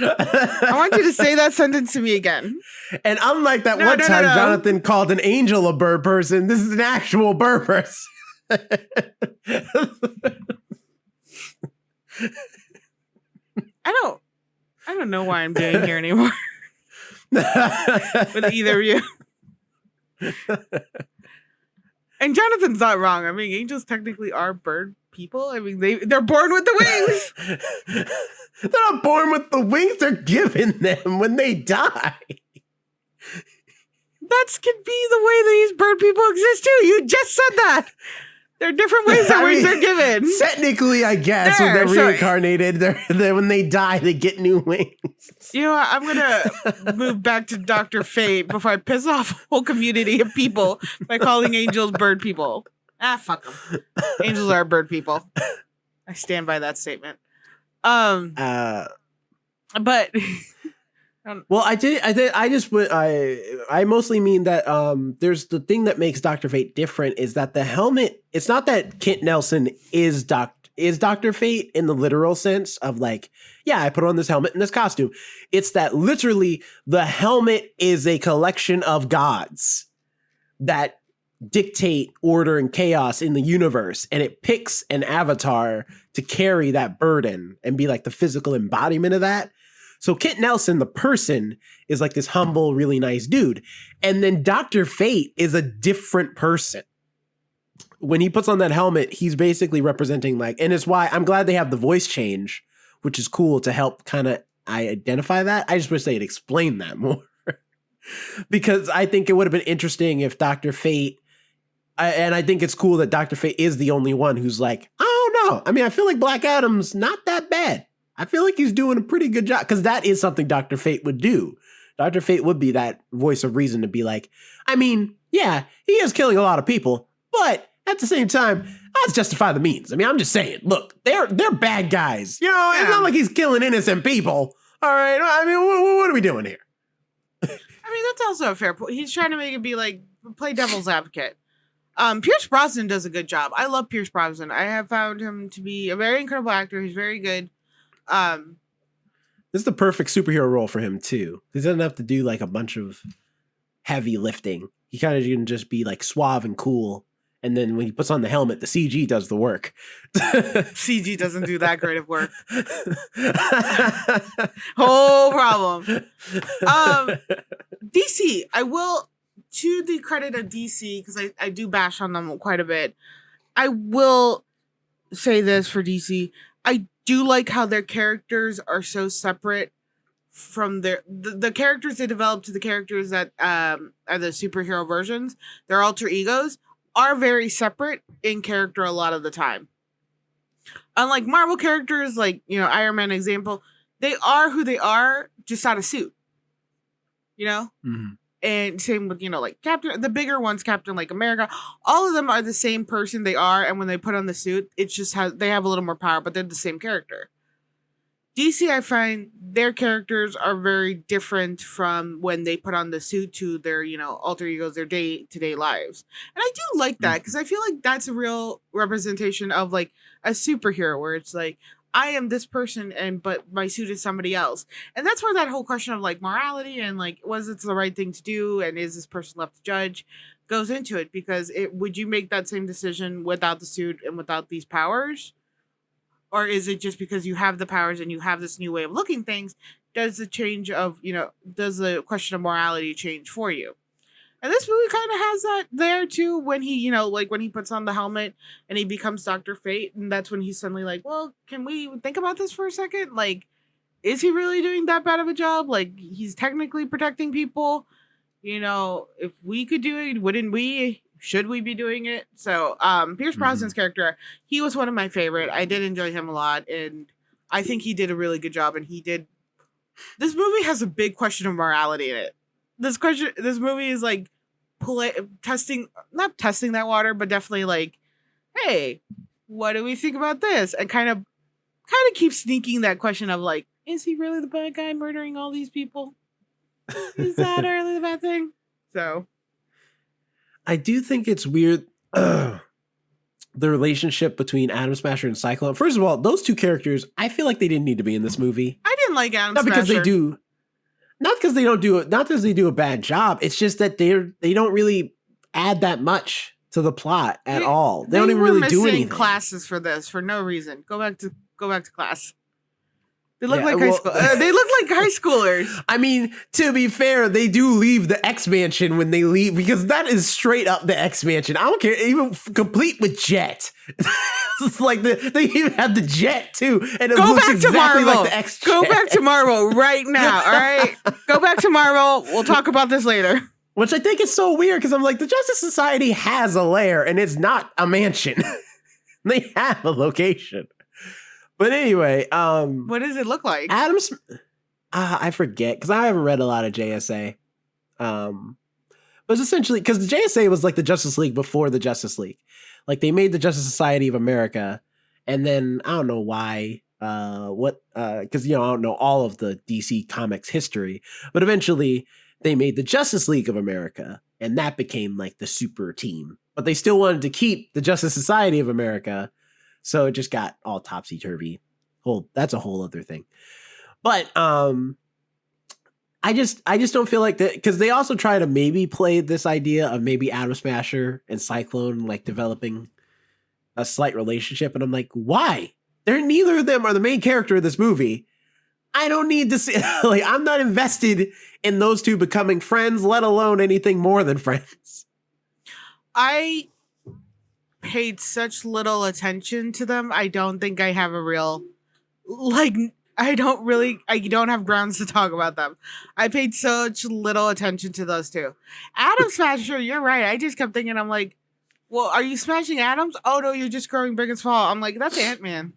I want you to say that sentence to me again. And unlike that one time Jonathan called an angel a bird person, this is an actual bird person. I don't know why I'm doing here anymore. With either of you. And Jonathan's not wrong. I mean, angels technically are bird people. I mean, they're born with the wings. They're not born with the wings. They're given them when they die. That could be the way these bird people exist too. You just said that. There are different ways that wings are given. Technically, I guess, when they're reincarnated, they're when they die, they get new wings. You know what? I'm going to move back to Dr. Fate before I piss off a whole community of people by calling angels bird people. Fuck them. Angels are bird people. I stand by that statement. But well, I mostly mean that there's the thing that makes Dr. Fate different is that the helmet, it's not that Kent Nelson is Dr. Fate in the literal sense of like, yeah, I put on this helmet and this costume. It's that literally the helmet is a collection of gods that dictate order and chaos in the universe, and it picks an avatar to carry that burden and be like the physical embodiment of that. So Kent Nelson, the person, is like this humble, really nice dude. And then Dr. Fate is a different person. When he puts on that helmet, he's basically representing like, and it's why I'm glad they have the voice change, which is cool to help kind of identify that. I just wish they had explained that more. Because I think it would have been interesting if Dr. Fate, and I think it's cool that Dr. Fate is the only one who's like, I don't know. I mean, I feel like Black Adam's not that bad. I feel like he's doing a pretty good job, because that is something Dr. Fate would do. Dr. Fate would be that voice of reason to be like, I mean, yeah, he is killing a lot of people, but at the same time, let's justify the means. I mean, I'm just saying, look, they're bad guys. You know, It's not like he's killing innocent people. All right, I mean, what are we doing here? I mean, that's also a fair point. He's trying to make it be like, play devil's advocate. Pierce Brosnan does a good job. I love Pierce Brosnan. I have found him to be a very incredible actor. He's very good. This is the perfect superhero role for him too. He doesn't have to do like a bunch of heavy lifting. He kind of can just be like suave and cool. And then when he puts on the helmet, the CG does the work. CG doesn't do that great of work. Whole problem. DC, I will, to the credit of DC, because I do bash on them quite a bit, I will say this for DC. I do like how their characters are so separate from the characters they develop to the characters that are the superhero versions. Their alter egos are very separate in character a lot of the time. Unlike Marvel characters, like, Iron Man example, they are who they are, just out of suit. Mm-hmm. And same with, like Captain, the bigger ones, Captain like America, all of them are the same person they are. And when they put on the suit, it's just they have a little more power, but they're the same character. DC, I find their characters are very different from when they put on the suit to their, alter egos, their day to day lives. And I do like that because I feel like that's a real representation of like a superhero where it's like, I am this person and but my suit is somebody else. And that's where that whole question of like morality and like was it the right thing to do and is this person left to judge goes into it because it would you make that same decision without the suit and without these powers? Or is it just because you have the powers and you have this new way of looking things does the change of does the question of morality change for you? And this movie kind of has that there too when he like when he puts on the helmet and he becomes Dr. Fate and that's when he's suddenly like, well, can we think about this for a second? Like, is he really doing that bad of a job? Like, he's technically protecting people. If we could do it, wouldn't we? Should we be doing it? So, Pierce Brosnan's character, he was one of my favorite. I did enjoy him a lot, and I think he did a really good job. And he did. This movie has a big question of morality in it. This movie is like not testing that water, but definitely like, hey, what do we think about this? And kind of keep sneaking that question of like, is he really the bad guy murdering all these people? Is that really the bad thing? So I do think it's weird the relationship between Atom Smasher and Cyclone. First of all, those two characters, I feel like they didn't need to be in this movie. I didn't like Atom Not Smasher. because they do. Not because they don't do it. Not because they do a bad job. It's just that they don't really add that much to the plot at all. They don't even really do anything. Classes for this for no reason. Go back to class. They look like high school. They look like high schoolers. I mean, to be fair, they do leave the X Mansion when they leave because that is straight up the X Mansion. I don't care, even complete with jet. It's like they even have the jet too, and it looks exactly like the X. Go back to Marvel right now. All right, go back to Marvel. We'll talk about this later. Which I think is so weird because I'm like, the Justice Society has a lair, and it's not a mansion. They have a location. But anyway, what does it look like? Adams, I forget because I haven't read a lot of JSA. But it's essentially because the JSA was like the Justice League before the Justice League. Like they made the Justice Society of America, and then I don't know why, because I don't know all of the DC Comics history, but eventually they made the Justice League of America, and that became like the super team. But they still wanted to keep the Justice Society of America. So it just got all topsy-turvy. That's a whole other thing. But I just don't feel like that because they also try to maybe play this idea of maybe Atom Smasher and Cyclone like developing a slight relationship. And I'm like, why? Neither of them are the main character of this movie. I don't need to see like I'm not invested in those two becoming friends, let alone anything more than friends. I paid such little attention to them. I don't think I have a real I don't have grounds to talk about them. I paid such little attention to those two. Atom Smasher, you're right. I just kept thinking, I'm like, well, are you smashing atoms? Oh no, you're just growing big and small. I'm like, that's Ant-Man.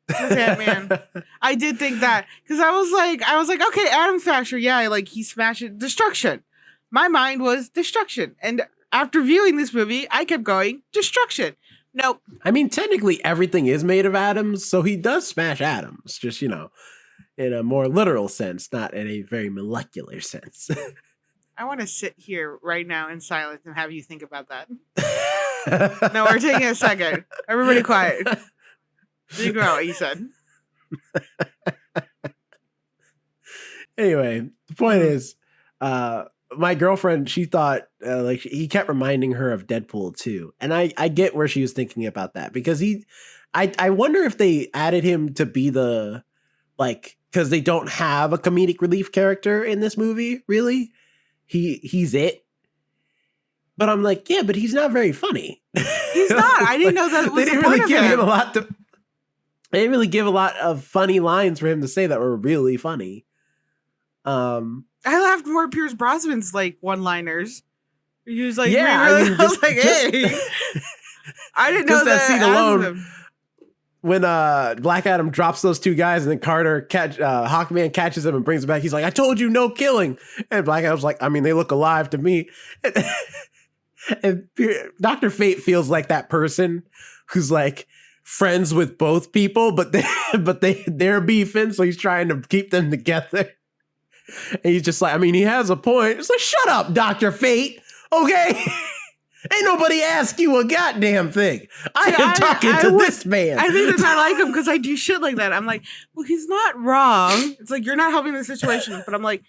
That's Ant-Man. I did think that because I was like, okay, Atom Smasher, yeah, like he's smashing destruction. My mind was destruction, and after viewing this movie, I kept going, destruction. Nope. I mean, technically everything is made of atoms, so he does smash atoms, just, in a more literal sense, not in a very molecular sense. I want to sit here right now in silence and have you think about that. No, we're taking a second. Everybody quiet. Think about what you said. Anyway, the point is, my girlfriend, she thought he kept reminding her of Deadpool too. And I get where she was thinking about that because I wonder if they added him to be because they don't have a comedic relief character in this movie, really. He's it. But I'm like, yeah, but he's not very funny. He's not. I didn't know that was they didn't really give him a lot to. They didn't really give a lot of funny lines for him to say that were really funny. I laughed more at Pierce Brosnan's one-liners. He was like, yeah, really? I was like, hey. I didn't know that scene alone. When Black Adam drops those two guys and then Hawkman catches him and brings him back. He's like, I told you no killing. And Black Adam's like, I mean, they look alive to me. And Dr. Fate feels like that person who's like, friends with both people, but they're beefing, so he's trying to keep them together. And he's just like, I mean, he has a point. It's like, shut up, Dr. Fate. Okay? Ain't nobody ask you a goddamn thing. I am talking to this man. I think that's why I like him, because I do shit like that. I'm like, well, he's not wrong. It's like, you're not helping the situation. But I'm like,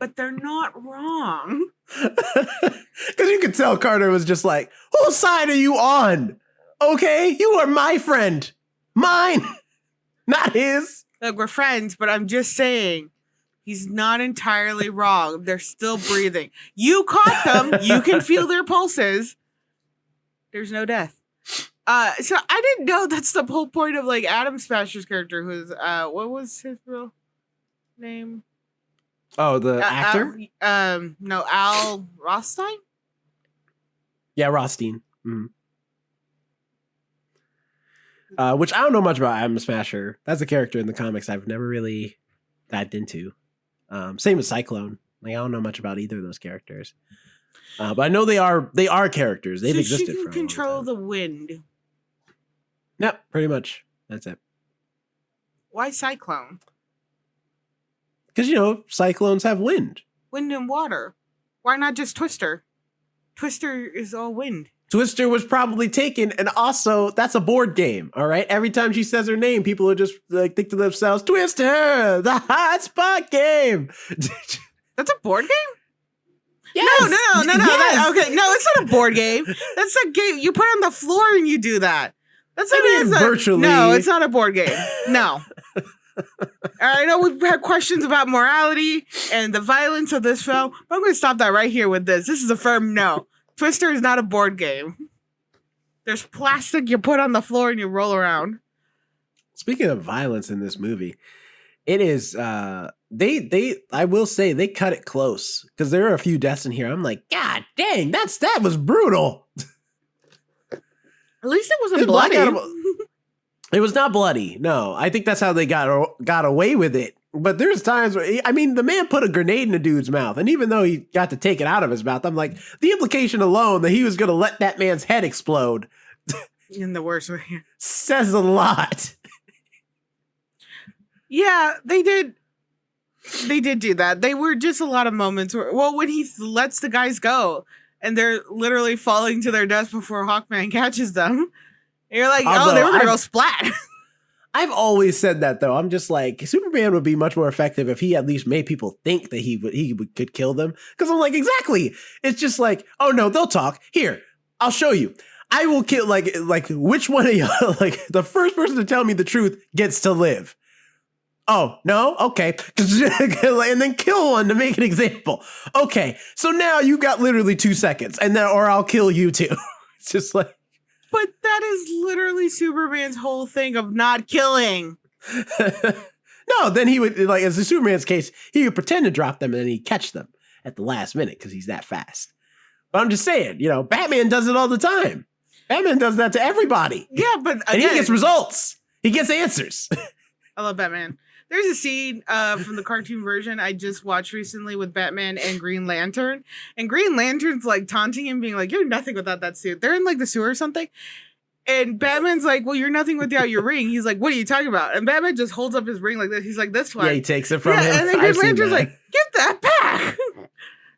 but they're not wrong. Because you could tell Carter was just like, whose side are you on? Okay? You are my friend. Mine. Not his. Look, we're friends, but I'm just saying, he's not entirely wrong. They're still breathing. You caught them. You can feel their pulses. There's no death. So I didn't know that's the whole point of like Adam Smasher's character, who's what was his real name? Oh, the actor? No, Al Rothstein? Yeah, Rothstein. Mm-hmm. Which I don't know much about Adam Smasher. That's a character in the comics I've never really dived into. Same with Cyclone. Like, I don't know much about either of those characters. But I know they are characters. They've existed for a long time. She can control the wind. Yep, pretty much. That's it. Why Cyclone? Because, cyclones have wind. Wind and water. Why not just Twister? Twister is all wind. Twister was probably taken, and also, that's a board game, all right? Every time she says her name, people will just like think to themselves, Twister, the hot spot game. That's a board game? Yes. No. Yes. Okay, no, it's not a board game. That's a game you put on the floor and you do that. Virtually. No, it's not a board game. No. I know we've had questions about morality and the violence of this film, but I'm going to stop that right here with this. This is a firm no. Twister is not a board game. There's plastic you put on the floor and you roll around. Speaking of violence in this movie, it is I will say they cut it close, because there are a few deaths in here. I'm like, God dang, that was brutal. At least it wasn't bloody. It was not bloody. No, I think that's how they got away with it. But there's times where, the man put a grenade in a dude's mouth, and even though he got to take it out of his mouth, I'm like, the implication alone that he was going to let that man's head explode in the worst way says a lot. Yeah, they did. They did do that. They were just a lot of moments where, when he lets the guys go and they're literally falling to their deaths before Hawkman catches them. And you're like, they were going to go splat. I've always said that, though. I'm just like, Superman would be much more effective if he at least made people think that he could kill them. Because I'm like, exactly. It's just like, oh no, they'll talk. Here, I'll show you. I will kill, like which one of y'all, like the first person to tell me the truth gets to live. Oh, no? Okay. And then kill one to make an example. Okay. So now you got literally 2 seconds, and then, or I'll kill you too. It's just like. But that is literally Superman's whole thing of not killing. No, then he would, like, as in Superman's case, he would pretend to drop them and then he'd catch them at the last minute because he's that fast. But I'm just saying, Batman does it all the time. Batman does that to everybody. Yeah, but again, and he gets results. He gets answers. I love Batman. There's a scene from the cartoon version I just watched recently with Batman and Green Lantern. And Green Lantern's like taunting him, being like, you're nothing without that suit. They're in like the sewer or something. And Batman's like, well, you're nothing without your ring. He's like, what are you talking about? And Batman just holds up his ring like this. He's like, this one. Yeah, he takes it from him. And then Green Lantern's like, give that back.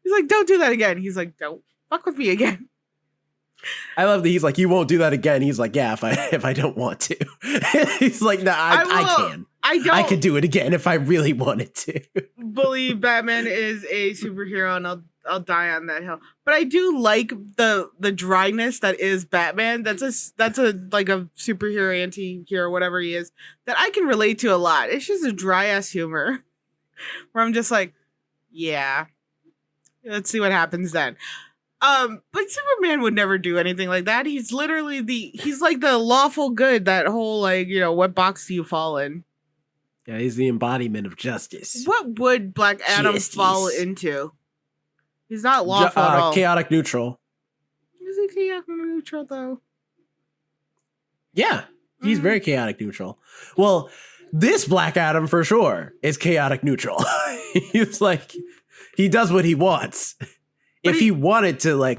He's like, don't do that again. He's like, don't fuck with me again. I love that he's like, you won't do that again. He's like, yeah, if I don't want to. He's like, no, I can. I could do it again if I really wanted to. Believe Batman is a superhero, and I'll die on that hill. But I do like the dryness that is Batman. That's a like a superhero, anti-hero, whatever he is, that I can relate to a lot. It's just a dry ass humor where I'm just like, yeah, let's see what happens then. But Superman would never do anything like that. He's literally he's like the lawful good, that whole like, what box do you fall in? Yeah, he's the embodiment of justice. What would Black Adam fall into? He's not lawful at all. Chaotic neutral. Is he chaotic neutral though? Yeah, he's very chaotic neutral. Well, this Black Adam for sure is chaotic neutral. He's like, he does what he wants. If he wanted to,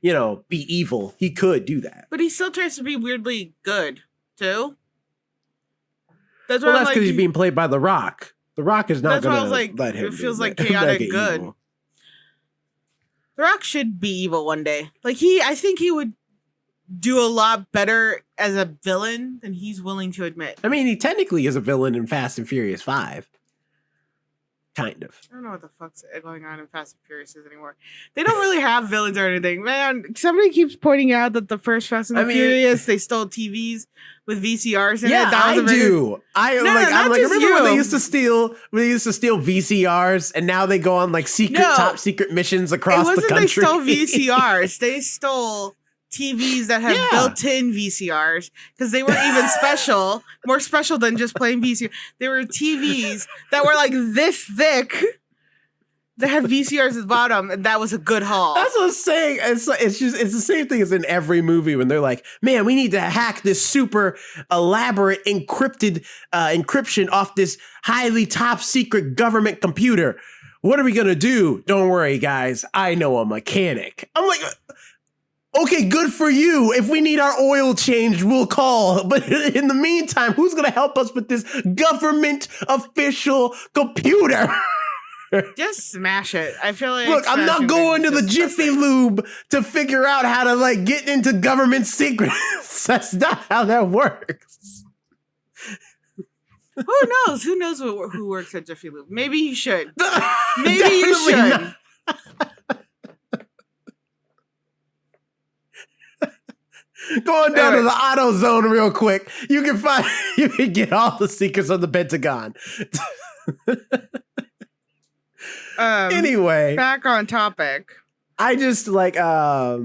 be evil, he could do that. But he still tries to be weirdly good. too. That's Well, why I'm that's because like, he's being played by The Rock. The Rock is not that's why I going was to like, let him it feels like make chaotic it good. evil. The Rock should be evil one day. Like I think he would do a lot better as a villain than he's willing to admit. I mean, he technically is a villain in Fast and Furious 5. Kind of. I don't know what the fuck's going on in Fast and Furious anymore. They don't really have villains or anything. Man, somebody keeps pointing out that the first Fast and Furious, they stole TVs with VCRs in it. That I was do. I'm like, remember when they used to steal VCRs, and now they go on like top secret missions across the country. They stole VCRs. They stole TVs that have built-in VCRs because they weren't even special, more special than just plain VCR. They were TVs that were like this thick that had VCRs at the bottom, and that was a good haul. That's what I'm saying. It's the same thing as in every movie when they're like, man, we need to hack this super elaborate encryption off this highly top secret government computer. What are we gonna do? Don't worry, guys. I know a mechanic. I'm like, okay, good for you. If we need our oil changed, we'll call. But in the meantime, who's going to help us with this government official computer? Just smash it. I feel like... Look, I'm not going to the Jiffy Lube to figure out how to, like, get into government secrets. That's not how that works. Who knows? Who knows who works at Jiffy Lube? Maybe you should. Maybe you should. Not. Going down to the auto zone real quick. You can get all the secrets of the Pentagon. Anyway, back on topic. I just like I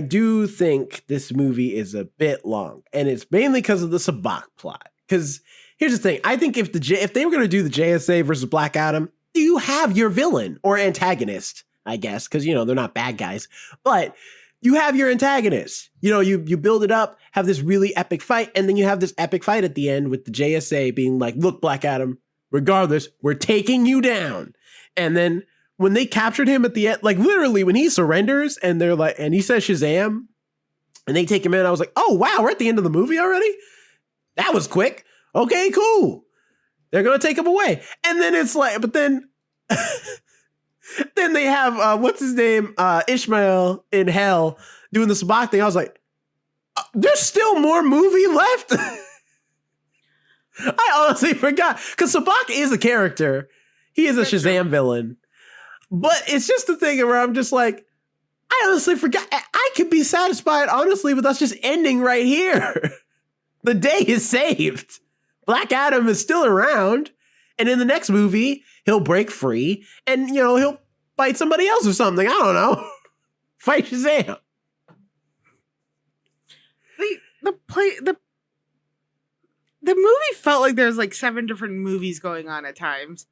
do think this movie is a bit long, and it's mainly because of the Sabak plot. Because here's the thing: I think if they were going to do the JSA versus Black Adam, you have your villain or antagonist, I guess, because they're not bad guys, but you have your antagonist. You build it up, have this really epic fight, and then you have this epic fight at the end with the JSA being like, look, Black Adam, regardless, we're taking you down. And then when they captured him at the end, like literally when he surrenders and they're like, and he says Shazam, and they take him in, I was like, oh, wow, we're at the end of the movie already? That was quick. Okay, cool. They're going to take him away. And then it's like, but then... Then they have, what's his name? Ishmael in hell doing the Sabak thing. I was like, there's still more movie left? I honestly forgot. Because Sabak is a character. He is a Shazam villain. But it's just the thing where I'm just like, I honestly forgot. I could be satisfied, honestly, with us just ending right here. The day is saved. Black Adam is still around. And in the next movie, he'll break free and, he'll fight somebody else or something. I don't know. Fight Shazam. The movie felt like there's like 7 different movies going on at times.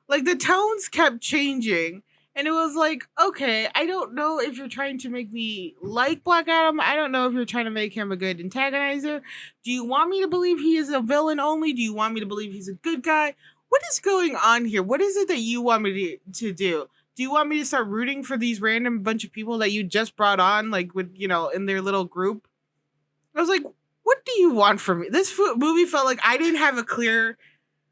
Like the tones kept changing. And it was like, okay, I don't know if you're trying to make me like Black Adam. I don't know if you're trying to make him a good antagonizer. Do you want me to believe he is a villain only? Do you want me to believe he's a good guy? What is going on here? What is it that you want me to do? Do you want me to start rooting for these random bunch of people that you just brought on, like with, in their little group? I was like, what do you want from me? This movie felt like I didn't have a clear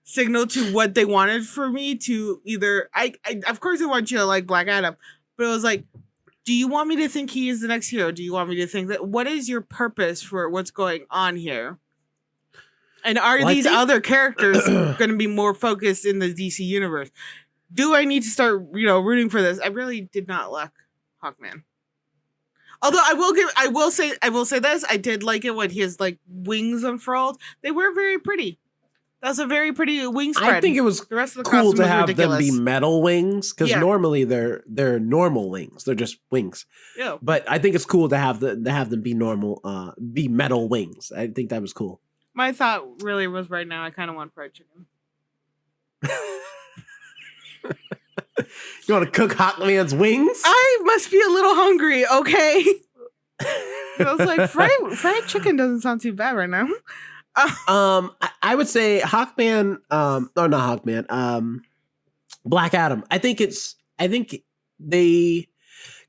signal to what they wanted for me to either. I of course I want you to like Black Adam, but it was like, do you want me to think he is the next hero? Do you want me to think that? What is your purpose for what's going on here? And are these other characters going to be more focused in the DC universe? Do I need to start, rooting for this? I really did not like Hawkman. Although I will say this, I did like it when his like wings unfurled. They were very pretty. That's a very pretty wing spread. I think it was the rest of the cool to have ridiculous. them be metal wings because normally they're normal wings. They're just wings. Yeah. But I think it's cool to have them be normal, be metal wings. I think that was cool. My thought really was right now, I kind of want fried chicken. You want to cook Hawkman's wings? I must be a little hungry, okay? I was like, fried chicken doesn't sound too bad right now. I would say Hawkman, or not Hawkman, Black Adam. I think they,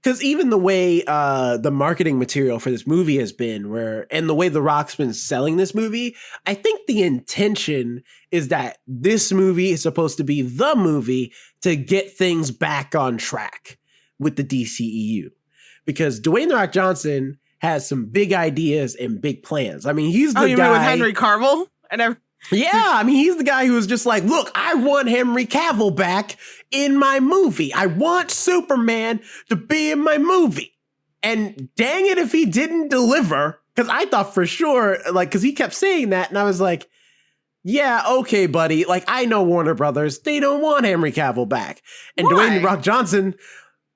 Because even the way the marketing material for this movie has been, and the way The Rock's been selling this movie, I think the intention is that this movie is supposed to be the movie to get things back on track with the DCEU. Because Dwayne The Rock Johnson has some big ideas and big plans. I mean, he's the you guy mean with Henry Cavill and yeah, I mean, he's the guy who was just like, look, I want Henry Cavill back in my movie. I want Superman to be in my movie. And dang it if he didn't deliver, because I thought for sure, like, because he kept saying that, and I was like, yeah, okay, buddy. Like, I know Warner Brothers, they don't want Henry Cavill back. And Why? Dwayne The Rock Johnson,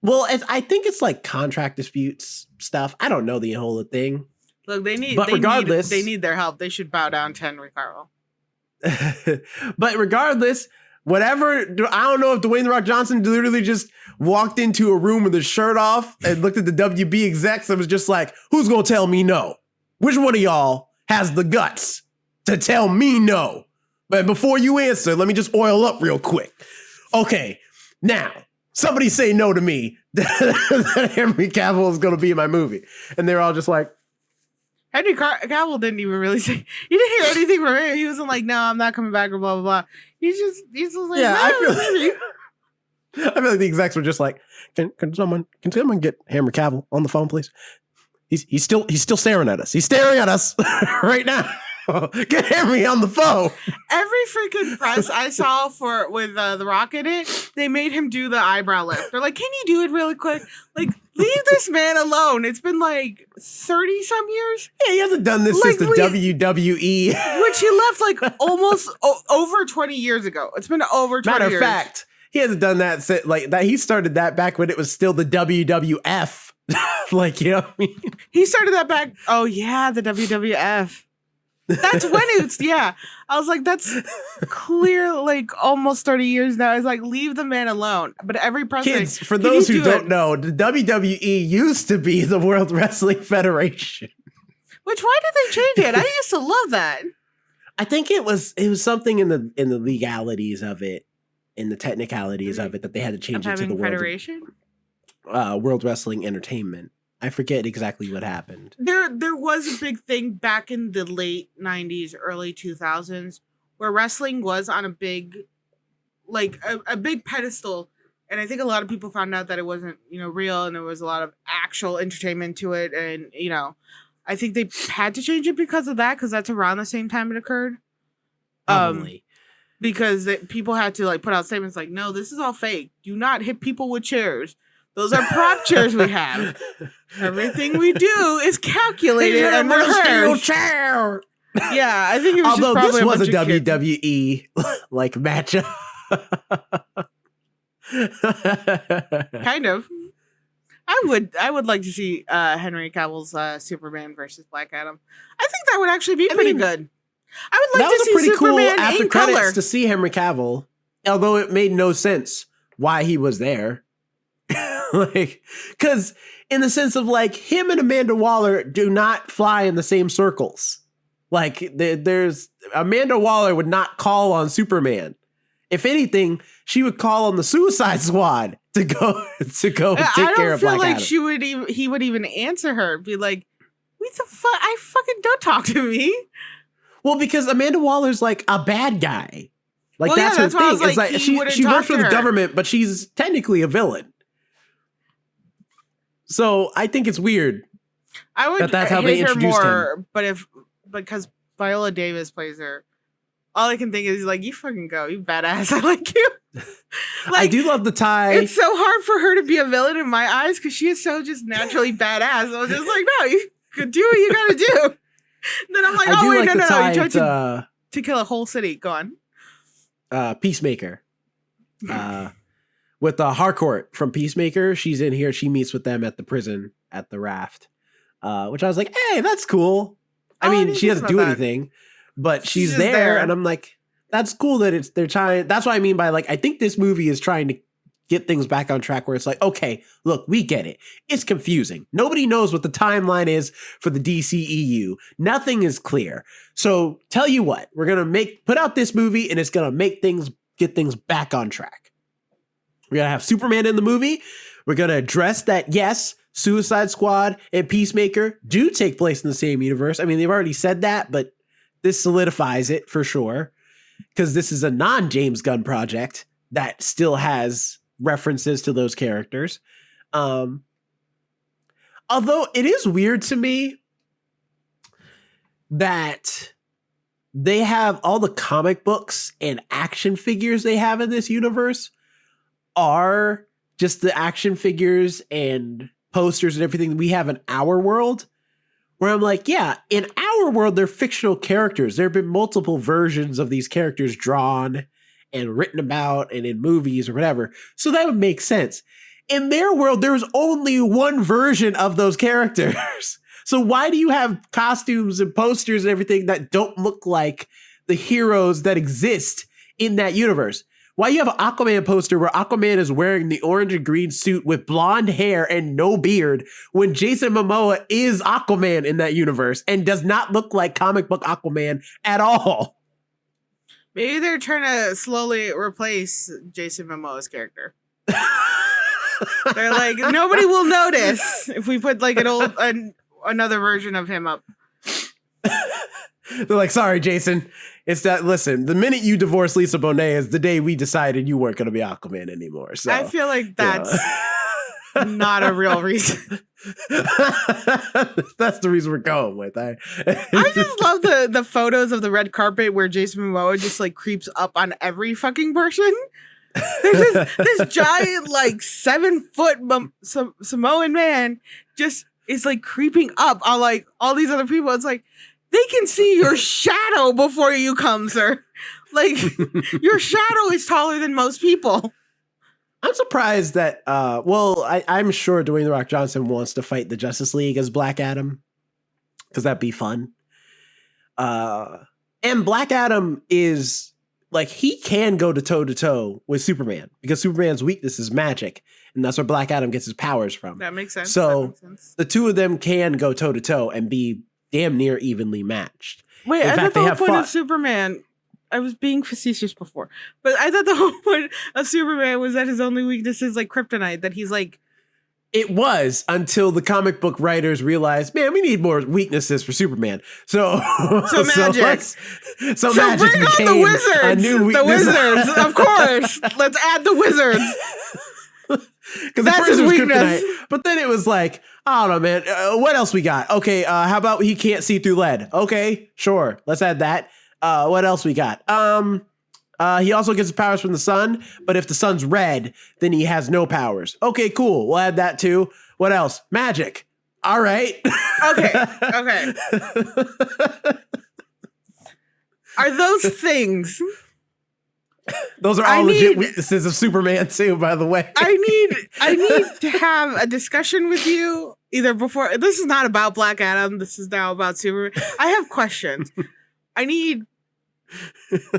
well, I think it's like contract disputes stuff. I don't know the whole thing. Look, they need their help. They should bow down to Henry Cavill. But regardless, whatever, I don't know if Dwayne The Rock Johnson literally just walked into a room with his shirt off and looked at the WB execs and was just like, who's gonna tell me no? Which one of y'all has the guts to tell me no? But before you answer, let me just oil up real quick. Okay, now, somebody say no to me that Henry Cavill is gonna be in my movie. And they're all just like, Henry Cavill didn't even really say. He didn't hear anything from him. He wasn't like, "No, I'm not coming back," or blah blah blah. He's just like, yeah. No, I feel like the execs were just like, "Can someone get Henry Cavill on the phone, please? He's still staring at us. He's staring at us right now. Get Henry on the phone." Every freaking press I saw with The Rock in it, they made him do the eyebrow lift. They're like, "Can you do it really quick? Like, leave this man alone. It's been like 30 some years." Yeah, he hasn't done this since the WWE. Which he left like almost over 20 years ago. It's been over 20 years. Matter of fact, he hasn't done that since, like, that. He started that back when it was still the WWF. Like, you know what I mean? He started that back. Oh yeah, the WWF. That's when it's, yeah. I was like, that's clear, like almost 30 years now. I was like, leave the man alone. But every president. Kids, for those who don't know, the WWE used to be the World Wrestling Federation. Which, why did they change it? I used to love that. I think it was something in the legalities of it, in the technicalities of it, that they had to change it to the Federation? World Wrestling Entertainment. I forget exactly what happened. There was a big thing back in the late 90s, early 2000s, where wrestling was on a big, like a big pedestal. And I think a lot of people found out that it wasn't, real, and there was a lot of actual entertainment to it. And, I think they had to change it because of that, because that's around the same time it occurred. Probably. Because people had to put out statements like, no, this is all fake. Do not hit people with chairs. Those are prop chairs we have. Everything we do is calculated and rehearsed. Chair. Yeah, I think it was Although just probably this was a WWE matchup. Kind of. I would like to see Henry Cavill's Superman versus Black Adam. I think that would actually be pretty good. I would like to see pretty Superman cool after in credits color. to see Henry Cavill, although it made no sense why he was there. Because in the sense of him and Amanda Waller do not fly in the same circles. There's Amanda Waller would not call on Superman. If anything, she would call on the Suicide Squad to go take care of Black Adam. He would even answer her, be like, "What the fuck? I fucking don't talk to me." Well, because Amanda Waller's a bad guy. That's her why I thing. was like, It's she works for the government, but she's technically a villain. So I think it's weird. I would that's how they introduced him. But because Viola Davis plays her, all I can think is you fucking go, you badass. I like you. I do love the tie. It's so hard for her to be a villain in my eyes because she is so just naturally badass. I was just like, no, you could do what you gotta do. Then I'm like, oh wait, no, you tried to kill a whole city. Go on. Peacemaker. With Harcourt from Peacemaker, she's in here. She meets with them at the prison at the raft, which I was like, hey, that's cool. I mean, she doesn't do anything, but she's there, and I'm like, that's cool that they're trying. That's what I mean by I think this movie is trying to get things back on track where it's okay, look, we get it. It's confusing. Nobody knows what the timeline is for the DCEU. Nothing is clear. So tell you what, we're gonna put out this movie, and it's gonna get things back on track. We're going to have Superman in the movie. We're going to address that, yes, Suicide Squad and Peacemaker do take place in the same universe. I mean, they've already said that, but this solidifies it for sure. Because this is a non-James Gunn project that still has references to those characters. Although it is weird to me that they have all the comic books and action figures they have in this universe are just the action figures and posters and everything we have in our world. Where I'm like, yeah, in our world, they're fictional characters. There have been multiple versions of these characters drawn and written about and in movies or whatever. So that would make sense. In their world, there's only one version of those characters. So why do you have costumes and posters and everything that don't look like the heroes that exist in that universe? Why you have an Aquaman poster where Aquaman is wearing the orange and green suit with blonde hair and no beard when Jason Momoa is Aquaman in that universe and does not look like comic book Aquaman at all? Maybe they're trying to slowly replace Jason Momoa's character. They're like, nobody will notice if we put like another version of him up. They're like, sorry, Jason. It's that, listen, the minute you divorced Lisa Bonet is the day we decided you weren't going to be Aquaman anymore. So I feel like that's not a real reason. That's the reason we're going with. I just love the photos of the red carpet where Jason Momoa just like creeps up on every fucking person. There's this giant, like 7-foot Samoan man just is like creeping up on like all these other people. It's like, they can see your shadow before you come, sir. Like, your shadow is taller than most people. I'm surprised that, I'm sure Dwayne The Rock Johnson wants to fight the Justice League as Black Adam, because that'd be fun. And Black Adam is, like, he can go to toe-to-toe with Superman, because Superman's weakness is magic, and that's where Black Adam gets his powers from. That makes sense. So the two of them can go toe-to-toe and be damn near evenly matched. Wait, I thought the whole point of Superman, I was being facetious before, but I thought the whole point of Superman was that his only weakness is like kryptonite, that he's like... It was until the comic book writers realized, man, we need more weaknesses for Superman. So magic. So magic bring on the wizards. A new the wizards, of course. Let's add the wizards. Because that's his weakness. Kryptonite, but then it was like, I don't know, man. What else we got? Okay, how about he can't see through lead? Okay, sure. Let's add that. What else we got? He also gets his powers from the sun, but if the sun's red, then he has no powers. Okay, cool. We'll add that too. What else? Magic. All right. Okay. Are those things? Those are all legit weaknesses of Superman too, by the way. I need to have a discussion with you either before. This is not about Black Adam. This is now about Superman. I have questions. I need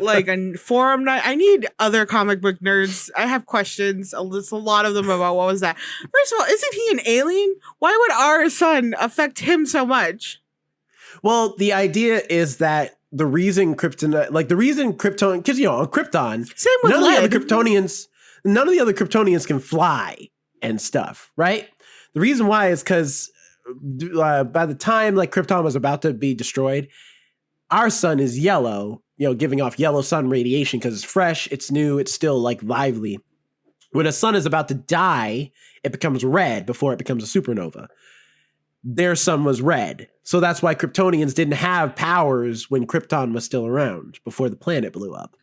like a forum night. I need other comic book nerds. I have questions. There's a lot of them about what was that. First of all, isn't he an alien? Why would our sun affect him so much? Well, the idea is that the reason Krypton, because on Krypton, same with none of the other Kryptonians can fly and stuff, right? The reason why is because by the time like Krypton was about to be destroyed, our sun is yellow, giving off yellow sun radiation because it's fresh, it's new, it's still like lively. When a sun is about to die, it becomes red before it becomes a supernova. Their sun was red. So that's why Kryptonians didn't have powers when Krypton was still around before the planet blew up.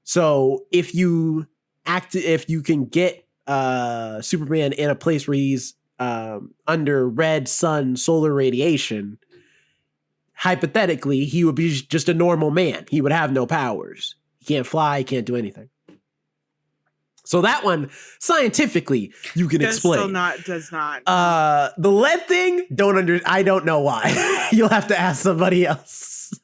So if you can get Superman in a place where he's under red sun solar radiation, hypothetically, he would be just a normal man. He would have no powers. He can't fly, he can't do anything. So that one, scientifically, you can explain. Does not. The lead thing, I don't know why. You'll have to ask somebody else.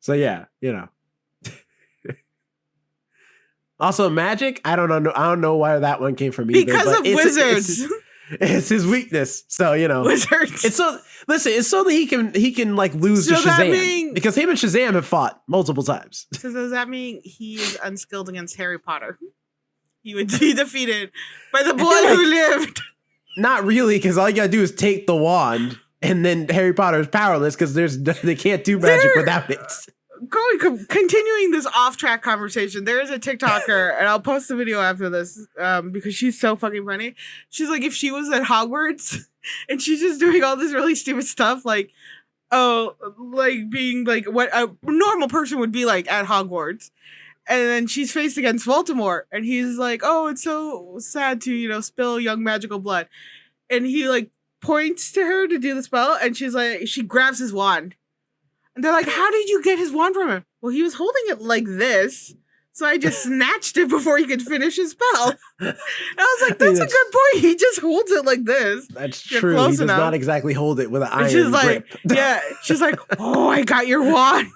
So yeah, Also, magic, I don't know why that one came from either. Because of wizards. It's his weakness. So, Wizards. it's so that he can like lose to Shazam, because him and Shazam have fought multiple times. So does that mean he is unskilled against Harry Potter? He would be defeated by the boy who lived. Not really, because all you gotta do is take the wand, and then Harry Potter is powerless because they can't do magic without it. Continuing this off-track conversation, there is a TikToker, and I'll post the video after this because she's so fucking funny. She's like, if she was at Hogwarts and she's just doing all this really stupid stuff, like being like what a normal person would be like at Hogwarts. And then she's faced against Voldemort, and he's like, "Oh, it's so sad to, spill young magical blood." And he like points to her to do the spell, and she's like, she grabs his wand. And they're like, "How did you get his wand from him?" "Well, he was holding it like this, so I just snatched it before he could finish his spell." And I was like, "That's a good point. He just holds it like this." That's true. He does not exactly hold it with an iron grip. Like, yeah. She's like, "Oh, I got your wand."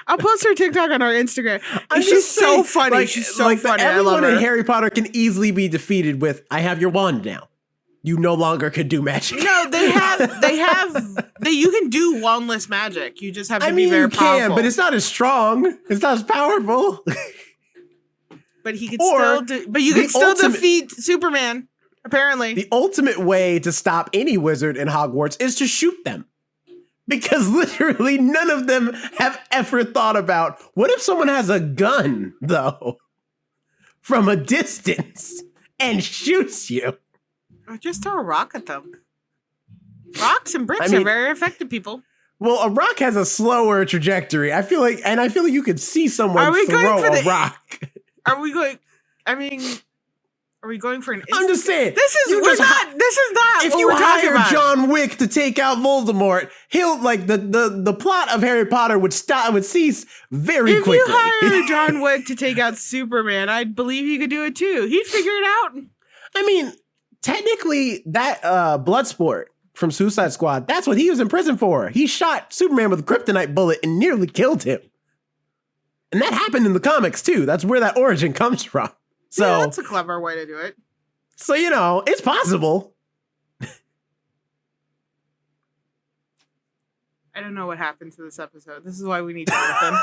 I'll post her TikTok on our Instagram. She's so funny. Like, she's so funny. Everyone in Harry Potter can easily be defeated with, "I have your wand now. You no longer can do magic." No, you can do wandless magic. You just have to be very powerful. You can, but it's not as strong. It's not as powerful. But he can still defeat Superman, apparently. The ultimate way to stop any wizard in Hogwarts is to shoot them. Because literally none of them have ever thought about, what if someone has a gun, though, from a distance and shoots you? Or just throw a rock at them. Rocks and bricks are very effective, people. Well, a rock has a slower trajectory. I feel like you could see someone throw a rock. Are we going for an instant? I'm just saying. This is not if you hire John Wick to take out Voldemort, he'll like the plot of Harry Potter would cease very quickly. If you hire John Wick to take out Superman, I believe he could do it too. He'd figure it out. I mean, technically that Bloodsport from Suicide Squad, that's what he was in prison for. He shot Superman with a kryptonite bullet and nearly killed him. And that happened in the comics too. That's where that origin comes from. So yeah, that's a clever way to do it. So, it's possible. I don't know what happened to this episode. This is why we need Jonathan.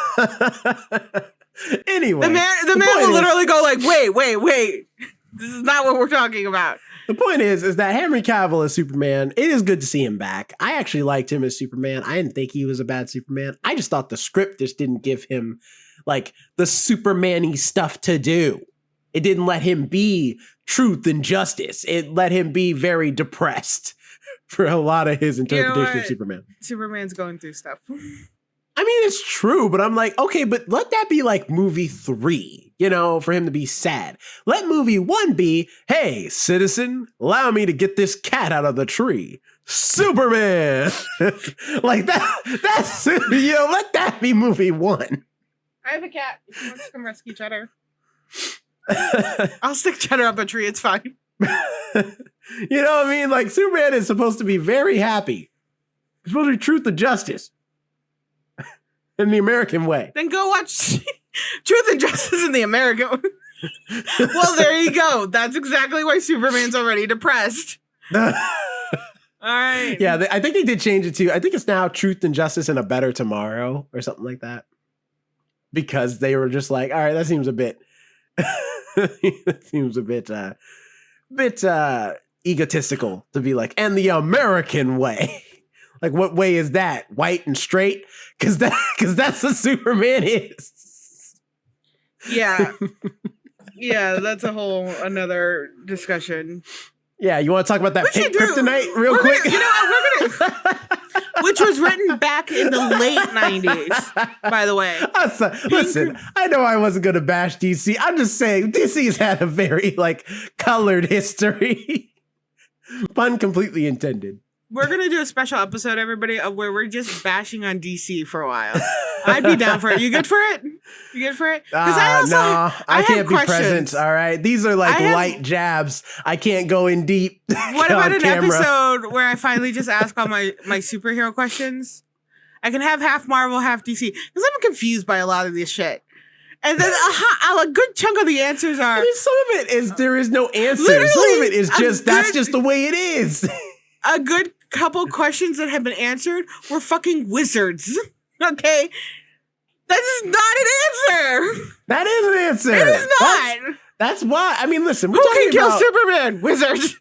Anyway. The man will literally go like, wait. This is not what we're talking about. The point is that Henry Cavill as Superman, it is good to see him back. I actually liked him as Superman. I didn't think he was a bad Superman. I just thought the script just didn't give him like the Superman-y stuff to do. It didn't let him be truth and justice. It let him be very depressed for a lot of his interpretation of Superman. Superman's going through stuff. I mean, it's true, but I'm like, okay, but let that be like movie 3, for him to be sad. Let movie 1 be, "Hey, citizen, allow me to get this cat out of the tree. Superman." Like that's, let that be movie 1. I have a cat. If you want to come rescue Cheddar. I'll stick Cheddar up a tree. It's fine. You know what I mean? Like, Superman is supposed to be very happy. It's supposed to be truth and justice. In the American way. Then go watch Truth and Justice in the American way. Well, there you go. That's exactly why Superman's already depressed. All right. Yeah, I think they did change it to, I think it's now Truth and Justice and a Better Tomorrow or something like that. Because they were just like, all right, that seems a bit... It seems a bit egotistical to be like, and the American way. Like, what way is that? White and straight? Because that's what Superman is. Yeah. Yeah, that's a whole another discussion. Yeah, you want to talk about that pink kryptonite real quick? We're gonna which was written back in the late 90s, by the way. Listen, I know I wasn't going to bash DC. I'm just saying DC's had a very, colored history. Pun completely intended. We're going to do a special episode, everybody, of where we're just bashing on DC for a while. I'd be down for it. You good for it? You good for it? Because I can't be present, all right? These are light jabs. I can't go in deep. What about an episode where I finally just ask all my superhero questions? I can have half Marvel, half DC. Because I'm confused by a lot of this shit. And then a good chunk of the answers are. I mean, some of it is there is no answer. Some of it is just that's just the way it is. A good couple questions that have been answered were fucking wizards. Okay, that is not an answer. That is an answer. It is not. That's why. I mean, listen. Who can kill Superman? Wizards.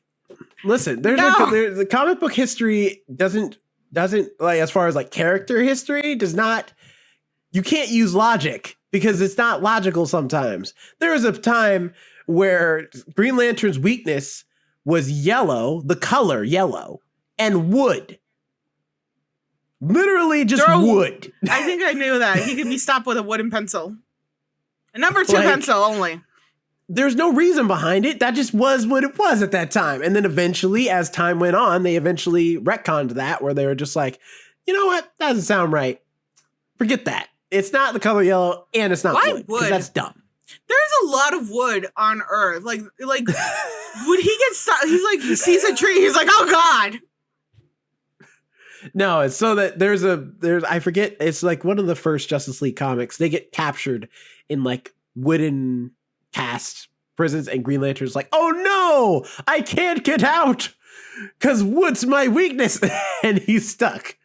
Listen, the comic book history doesn't like, as far as like character history, does not. You can't use logic because it's not logical sometimes. There was a time where Green Lantern's weakness was yellow, the color yellow, and wood. Literally just wood. I think I knew that. He could be stopped with a wooden pencil. A number 2 pencil only. There's no reason behind it. That just was what it was at that time. And then eventually, as time went on, they eventually retconned that, where they were just like, you know what? That doesn't sound right. Forget that. It's not the color yellow, and it's not wood. Because that's dumb. There's a lot of wood on Earth. Like when he gets stuck, he's like, he sees a tree, he's like, oh God. No, it's so that there's I forget, it's like one of the first Justice League comics. They get captured in like wooden cast prisons, and Green Lantern's like, oh no, I can't get out because wood's my weakness. And he's stuck.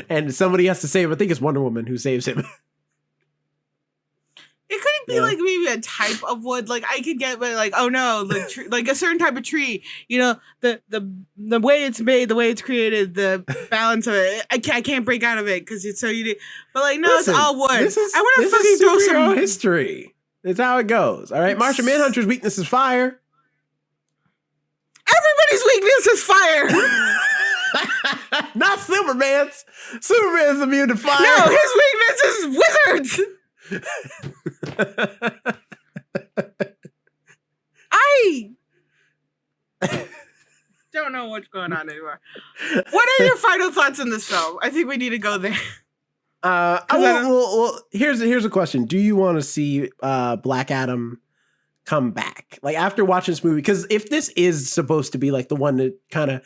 And somebody has to save him. I think it's Wonder Woman who saves him. It couldn't be like maybe a type of wood. Like I could get like, oh no, like a certain type of tree. You know, the way it's made, the way it's created, the balance of it. I can't break out of it because it's so unique. But like, no, listen, it's all wood. I want to fucking throw some history. It's how it goes. All right, Martian Manhunter's weakness is fire. Everybody's weakness is fire. Not Superman's. Superman's immune to fire. No, his weakness is wizards. I don't know what's going on anymore. What are your final thoughts on this film? I think we need to go there. Well, here's a question. Do you want to see Black Adam come back? Like after watching this movie? Because if this is supposed to be like the one to kind of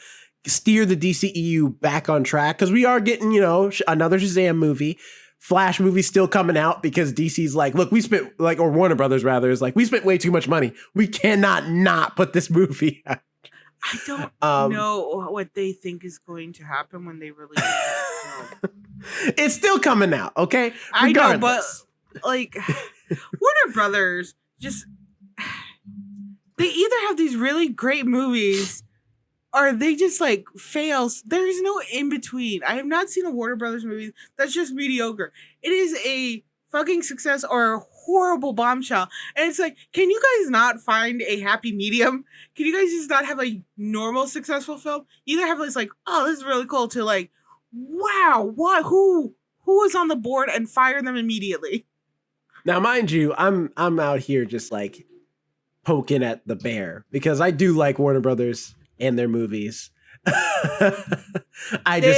steer the DCEU back on track, because we are getting, you know, another Shazam movie. Flash movie still coming out because DC's like, look, we spent like, or Warner Brothers rather is like, we spent way too much money. We cannot not put this movie out. I don't know what they think is going to happen when they release it. It's still coming out, okay? I know, but like Warner Brothers just they either have these really great movies or they just like fails. There's no in between. I have not seen a Warner Brothers movie that's just mediocre. It is a fucking success or a horrible bombshell. And it's like, can you guys not find a happy medium? Can you guys just not have a normal successful film? Either have this like, oh, this is really cool, to like, wow, what? Who was on the board, and fire them immediately. Now, mind you, I'm out here just like poking at the bear because I do like Warner Brothers and their movies. They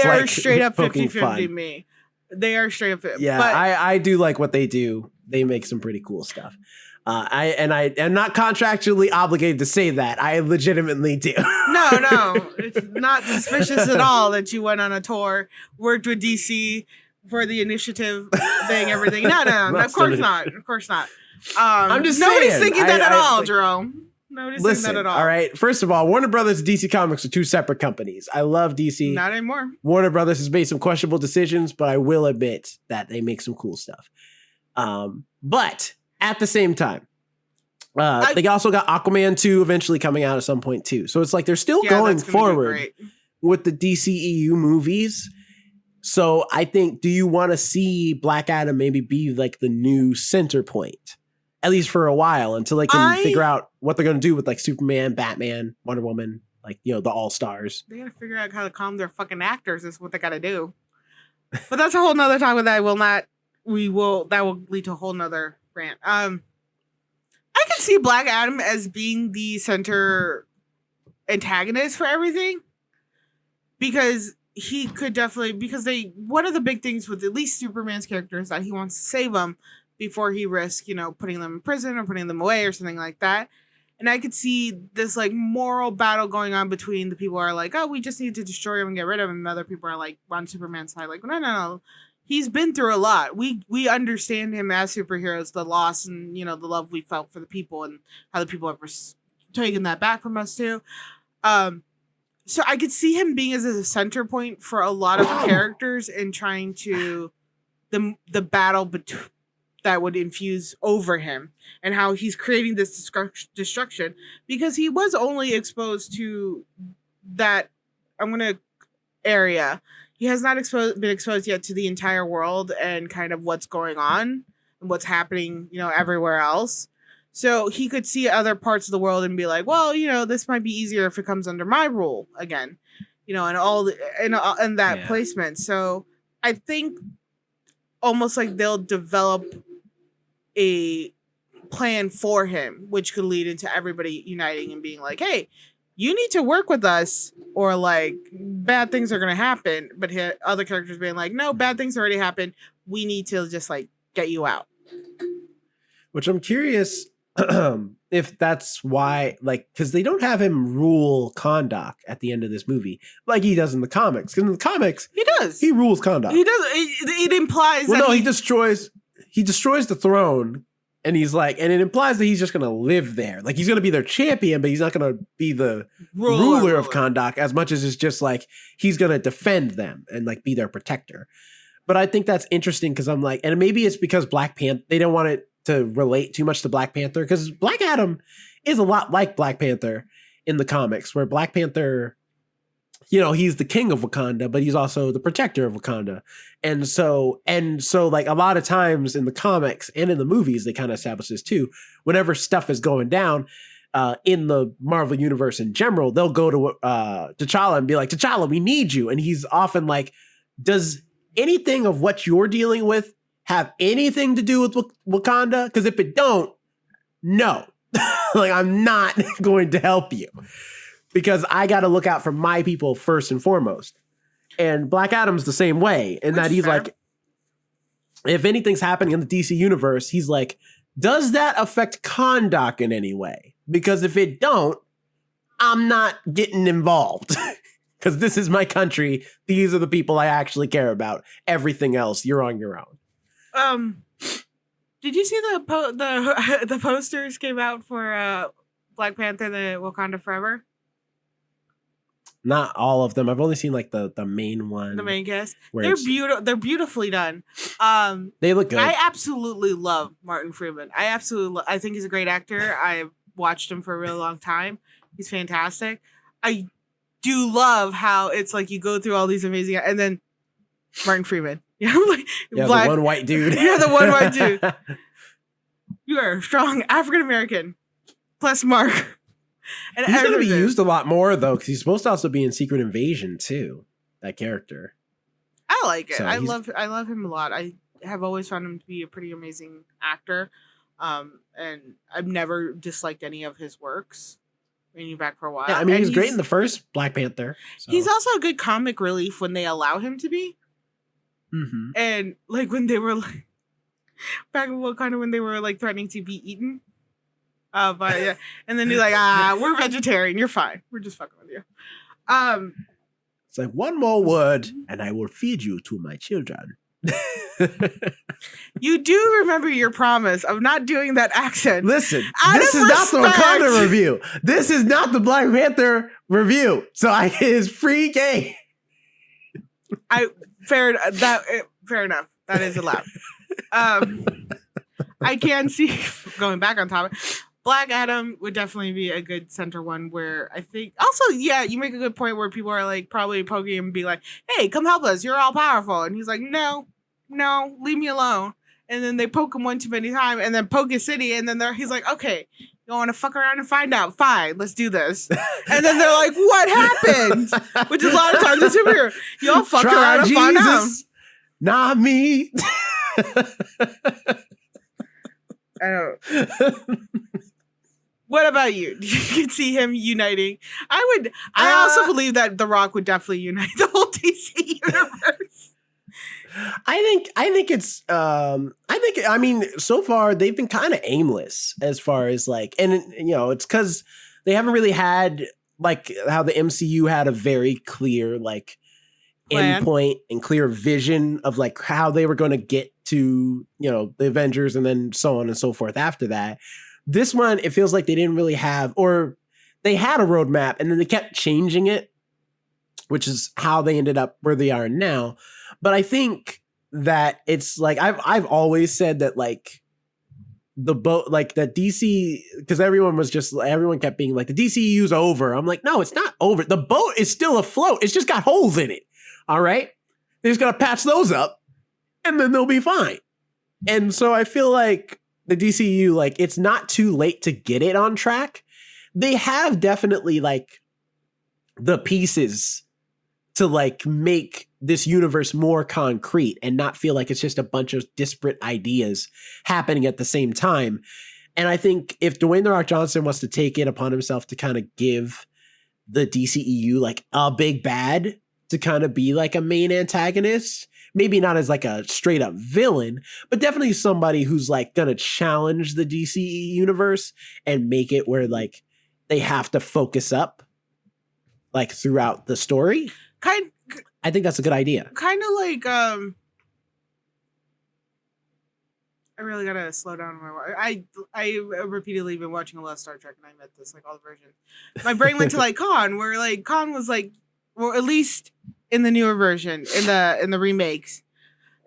are straight up 50-50 me. They are straight up 50. Yeah, but I do like what they do. They make some pretty cool stuff. I am not contractually obligated to say that. I legitimately do. No, it's not suspicious at all that you went on a tour, worked with DC for the initiative thing, everything. No, of course not. Of course not. I'm just nobody's saying, thinking that at all, Jerome. Nobody's thinking that at all. All right. First of all, Warner Brothers and DC Comics are two separate companies. I love DC. Not anymore. Warner Brothers has made some questionable decisions, but I will admit that they make some cool stuff. But at the same time, they also got Aquaman 2 eventually coming out at some point too. So it's like they're still going forward with the DCEU movies. So I think, do you want to see Black Adam maybe be like the new center point? At least for a while, until they can figure out what they're going to do with like Superman, Batman, Wonder Woman, like, you know, the all-stars. They got to figure out how to calm their fucking actors is what they got to do. But that's a whole nother time that that will lead to a whole nother rant. I can see Black Adam as being the center antagonist for everything, because he could definitely, because one of the big things with at least Superman's character is that he wants to save them before he risks, you know, putting them in prison or putting them away or something like that. And I could see this like moral battle going on between the people who are like, oh, we just need to destroy him and get rid of him. And other people are like on Superman's side, like, no. he's been through a lot. We understand him as superheroes, the loss and the love we felt for the people and how the people have taken that back from us too. Um, so I could see him being as a center point for a lot of characters and trying to the battle that would infuse over him and how he's creating this destruction because he was only exposed to that area. He has not been exposed yet to the entire world and kind of what's going on and what's happening, everywhere else. So he could see other parts of the world and be like, well, this might be easier if it comes under my rule again, and and that placement. So I think almost like they'll develop a plan for him, which could lead into everybody uniting and being like, hey, you need to work with us or like bad things are going to happen. But other characters being like, no, bad things already happened. We need to just like get you out. Which I'm curious if that's why, like, because they don't have him rule Kahndaq at the end of this movie like he does in the comics. Because in the comics, he does. He rules Kahndaq. He does. It implies that he destroys the throne, and he's like, and it implies that he's just gonna live there. Like he's gonna be their champion, but he's not gonna be the ruler of Kahndaq as much as it's just like he's gonna defend them and like be their protector. But I think that's interesting because I'm like, and maybe it's because Black Panther, they don't want it to relate too much to Black Panther because Black Adam is a lot like Black Panther in the comics, where Black Panther, he's the king of Wakanda, but he's also the protector of Wakanda. And so like a lot of times in the comics and in the movies, they kind of establish this too. Whenever stuff is going down in the Marvel universe in general, they'll go to T'Challa and be like, T'Challa, we need you. And he's often like, does anything of what you're dealing with have anything to do with Wakanda? Because if it don't, no. Like, I'm not going to help you. Because I got to look out for my people first and foremost. And Black Adam's the same way. And that he's fair. Like, if anything's happening in the DC universe, he's like, does that affect Kahndaq in any way? Because if it don't, I'm not getting involved. Because this is my country. These are the people I actually care about. Everything else, you're on your own. Did you see the posters came out for Black Panther, the Wakanda Forever? Not all of them. I've only seen like the main one. The main cast. They're beautiful. They're beautifully done. They look good. I absolutely love Martin Freeman. I think he's a great actor. I've watched him for a really long time. He's fantastic. I do love how it's like you go through all these amazing and then Martin Freeman. The one white dude. Yeah, the one white dude. You are a strong African American. Plus Mark. And he's going to be used a lot more, though, because he's supposed to also be in Secret Invasion, too. That character. I like it. So I love him a lot. I have always found him to be a pretty amazing actor. And I've never disliked any of his works. Bringing you back for a while. Yeah, I mean, he was great in the first Black Panther. So. He's also a good comic relief when they allow him to be. Mm-hmm. And like when they were like back in Wakanda when they were like threatening to be eaten. But yeah, and then he's like, we're vegetarian. You're fine. We're just fucking with you. It's like one more word, and I will feed you to my children. You do remember your promise of not doing that accent. Listen, this is not the Wakanda review. This is not the Black Panther review. So it is free game. Fair enough. That is allowed. I can see going back on topic. Black Adam would definitely be a good center one where I think also, yeah, you make a good point where people are like probably poking him and be like, hey, come help us. You're all powerful. And he's like, no, leave me alone. And then they poke him one too many times and then poke his city. And then he's like, okay, you want to fuck around and find out? Fine, let's do this. And then they're like, what happened? Which is a lot of times a superhero. Y'all fuck around and find out. Not me. I don't. What about you? You could see him uniting. I also believe that The Rock would definitely unite the whole DC universe. I mean, so far they've been kind of aimless as far as like, and it's because they haven't really had like how the MCU had a very clear like Plan. endpoint and clear vision of like how they were going to get to, you know, the Avengers and then so on and so forth after that. This one, it feels like they didn't really have, or they had a roadmap and then they kept changing it, which is how they ended up where they are now. But I think that it's like, I've always said that like the boat, like that DC, because everyone kept being like the DCU's over. I'm like, no, it's not over. The boat is still afloat. It's just got holes in it. All right. They just got to patch those up and then they'll be fine. And so I feel like the DCU, like it's not too late to get it on track. They have definitely like the pieces to like make this universe more concrete and not feel like it's just a bunch of disparate ideas happening at the same time. And I think if Dwayne The Rock Johnson wants to take it upon himself to kind of give the DCEU like a big bad to kind of be like a main antagonist, maybe not as like a straight up villain, but definitely somebody who's like gonna challenge the DCE universe and make it where like they have to focus up like throughout the story. I think that's a good idea. Kind of like I really gotta slow down my. I repeatedly been watching a lot of Star Trek, and I met this like all the versions. My brain went to like Khan, where like Khan was like, well, at least in the newer version, in the remakes,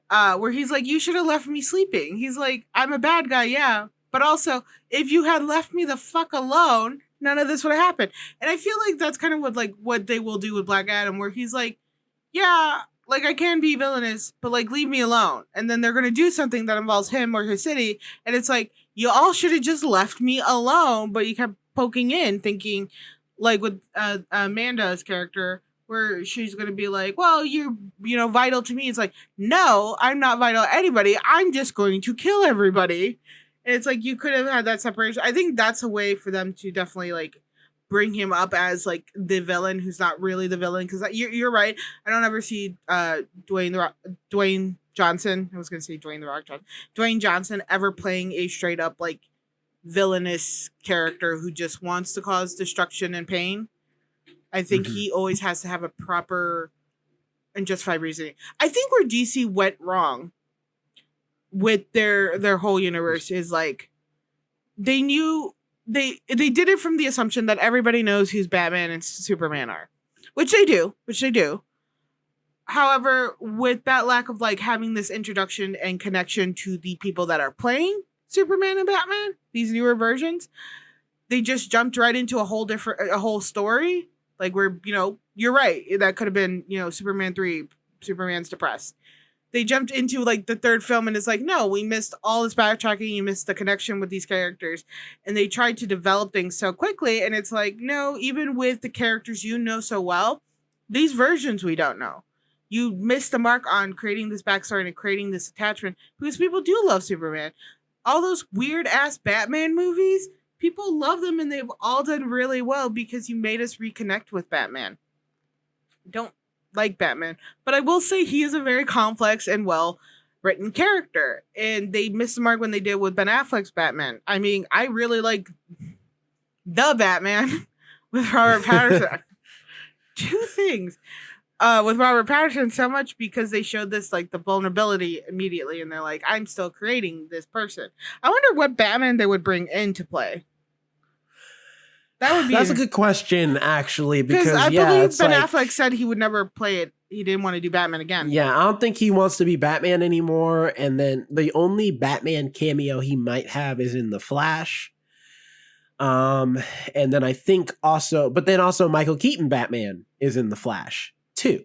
where he's like, you should have left me sleeping. He's like, I'm a bad guy, yeah, but also if you had left me the fuck alone, none of this would have happened. And I feel like that's kind of what they will do with Black Adam, where he's like, yeah, like I can be villainous, but like leave me alone. And then they're gonna do something that involves him or his city, and it's like you all should have just left me alone, but you kept poking in, thinking like with Amanda's character, where she's gonna be like, well, you're vital to me. It's like, no, I'm not vital to anybody. I'm just going to kill everybody. And it's like you could have had that separation. I think that's a way for them to definitely like bring him up as like the villain who's not really the villain, because you're right. I don't ever see Dwayne Johnson. I was gonna say Dwayne The Rock Johnson. Dwayne Johnson ever playing a straight up like villainous character who just wants to cause destruction and pain. I think he always has to have a proper and justified reasoning. I think where DC went wrong with their whole universe is like they knew they did it from the assumption that everybody knows who's Batman and Superman are, which they do. However, with that lack of like having this introduction and connection to the people that are playing Superman and Batman, these newer versions, they just jumped right into a whole story. Like where, you're right. That could have been, Superman 3, Superman's depressed. They jumped into like the third film and it's like, no, we missed all this backtracking. You missed the connection with these characters. And they tried to develop things so quickly. And it's like, no, even with the characters you know so well, these versions we don't know. You missed the mark on creating this backstory and creating this attachment because people do love Superman. All those weird ass Batman movies, people love them and they've all done really well because you made us reconnect with Batman. Don't like Batman, but I will say he is a very complex and well written character, and they missed the mark when they did with Ben Affleck's Batman. I mean, I really like the Batman with Robert Pattinson. Two things with Robert Pattinson so much because they showed this like the vulnerability immediately, and they're like, I'm still creating this person. I wonder what Batman they would bring into play. That's a good question, actually, because I believe Ben Affleck said he would never play it. He didn't want to do Batman again. Yeah, I don't think he wants to be Batman anymore. And then the only Batman cameo he might have is in The Flash. And then I think also Michael Keaton Batman is in The Flash too.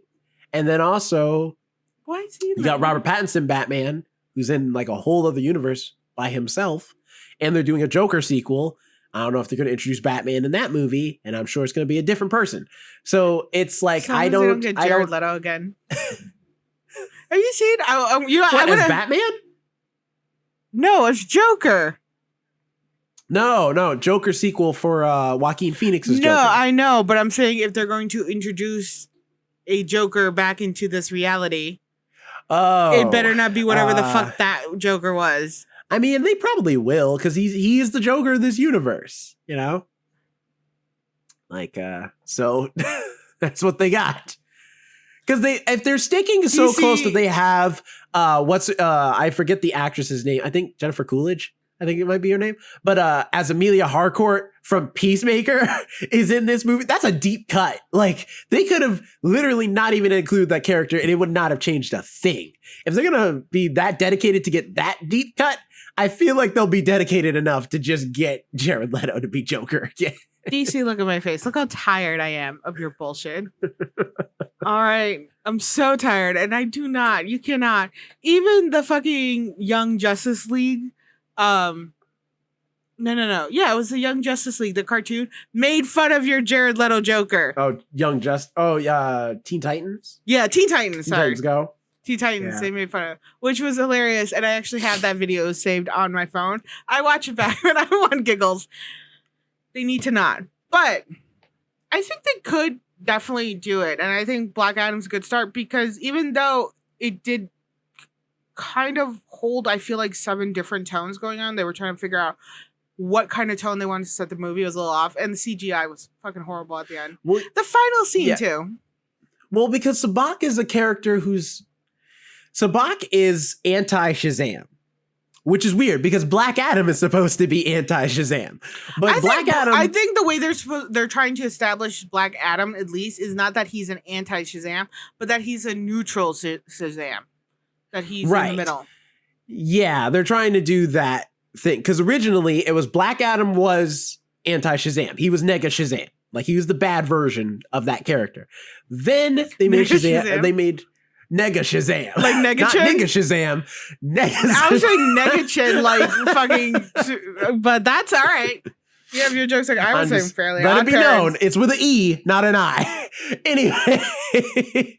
And then also, why is he? You got Robert Pattinson Batman, who's in like a whole other universe by himself, and they're doing a Joker sequel. I don't know if they're going to introduce Batman in that movie, and I'm sure it's going to be a different person. So it's like I don't get Jared Leto again. Are you seeing? As Batman? No, it's Joker. No, Joker sequel for Joaquin Phoenix's Joker. No, I know, but I'm saying if they're going to introduce a Joker back into this reality, it better not be whatever the fuck that Joker was. I mean, they probably will, because he is the Joker of this universe, Like, so that's what they got. Because if they're sticking so DC close that they have I forget the actress's name. I think Jennifer Coolidge. I think it might be her name. But as Amelia Harcourt from Peacemaker is in this movie, that's a deep cut. Like, they could have literally not even included that character and it would not have changed a thing. If they're going to be that dedicated to get that deep cut, I feel like they'll be dedicated enough to just get Jared Leto to be Joker again. DC, look at my face. Look how tired I am of your bullshit. All right. I'm so tired. And you cannot. Even the fucking Young Justice League. No. Yeah, it was the Young Justice League, the cartoon, made fun of your Jared Leto Joker. Oh, Teen Titans? Yeah, Teen Titans. Sorry. Teen Titans Go. Teen Titans, they made fun of, which was hilarious. And I actually have that video saved on my phone. I watch it back and I want giggles. They need to not. But I think they could definitely do it. And I think Black Adam's a good start because even though it did kind of hold, I feel like 7 different tones going on, they were trying to figure out what kind of tone they wanted to set the movie. It was a little off. And the CGI was fucking horrible at the end. Well, the final scene, too. Well, because Sabbac is a character Sabbac is anti-Shazam. Which is weird because Black Adam is supposed to be anti-Shazam. But I think the way they're trying to establish Black Adam, at least, is not that he's an anti-Shazam, but that he's a neutral Shazam. That he's in the middle. Yeah, they're trying to do that thing. Because originally, it was Black Adam was anti-Shazam. He was Nega Shazam. Like, he was the bad version of that character. Then they made Shazam. They made Nega Shazam. Like Nega Not Chin? Nega Shazam. I was saying Nega Chin, like fucking, but that's all right. You have your jokes like I was saying fairly. Let it be known, it's with an E, not an I. Anyway,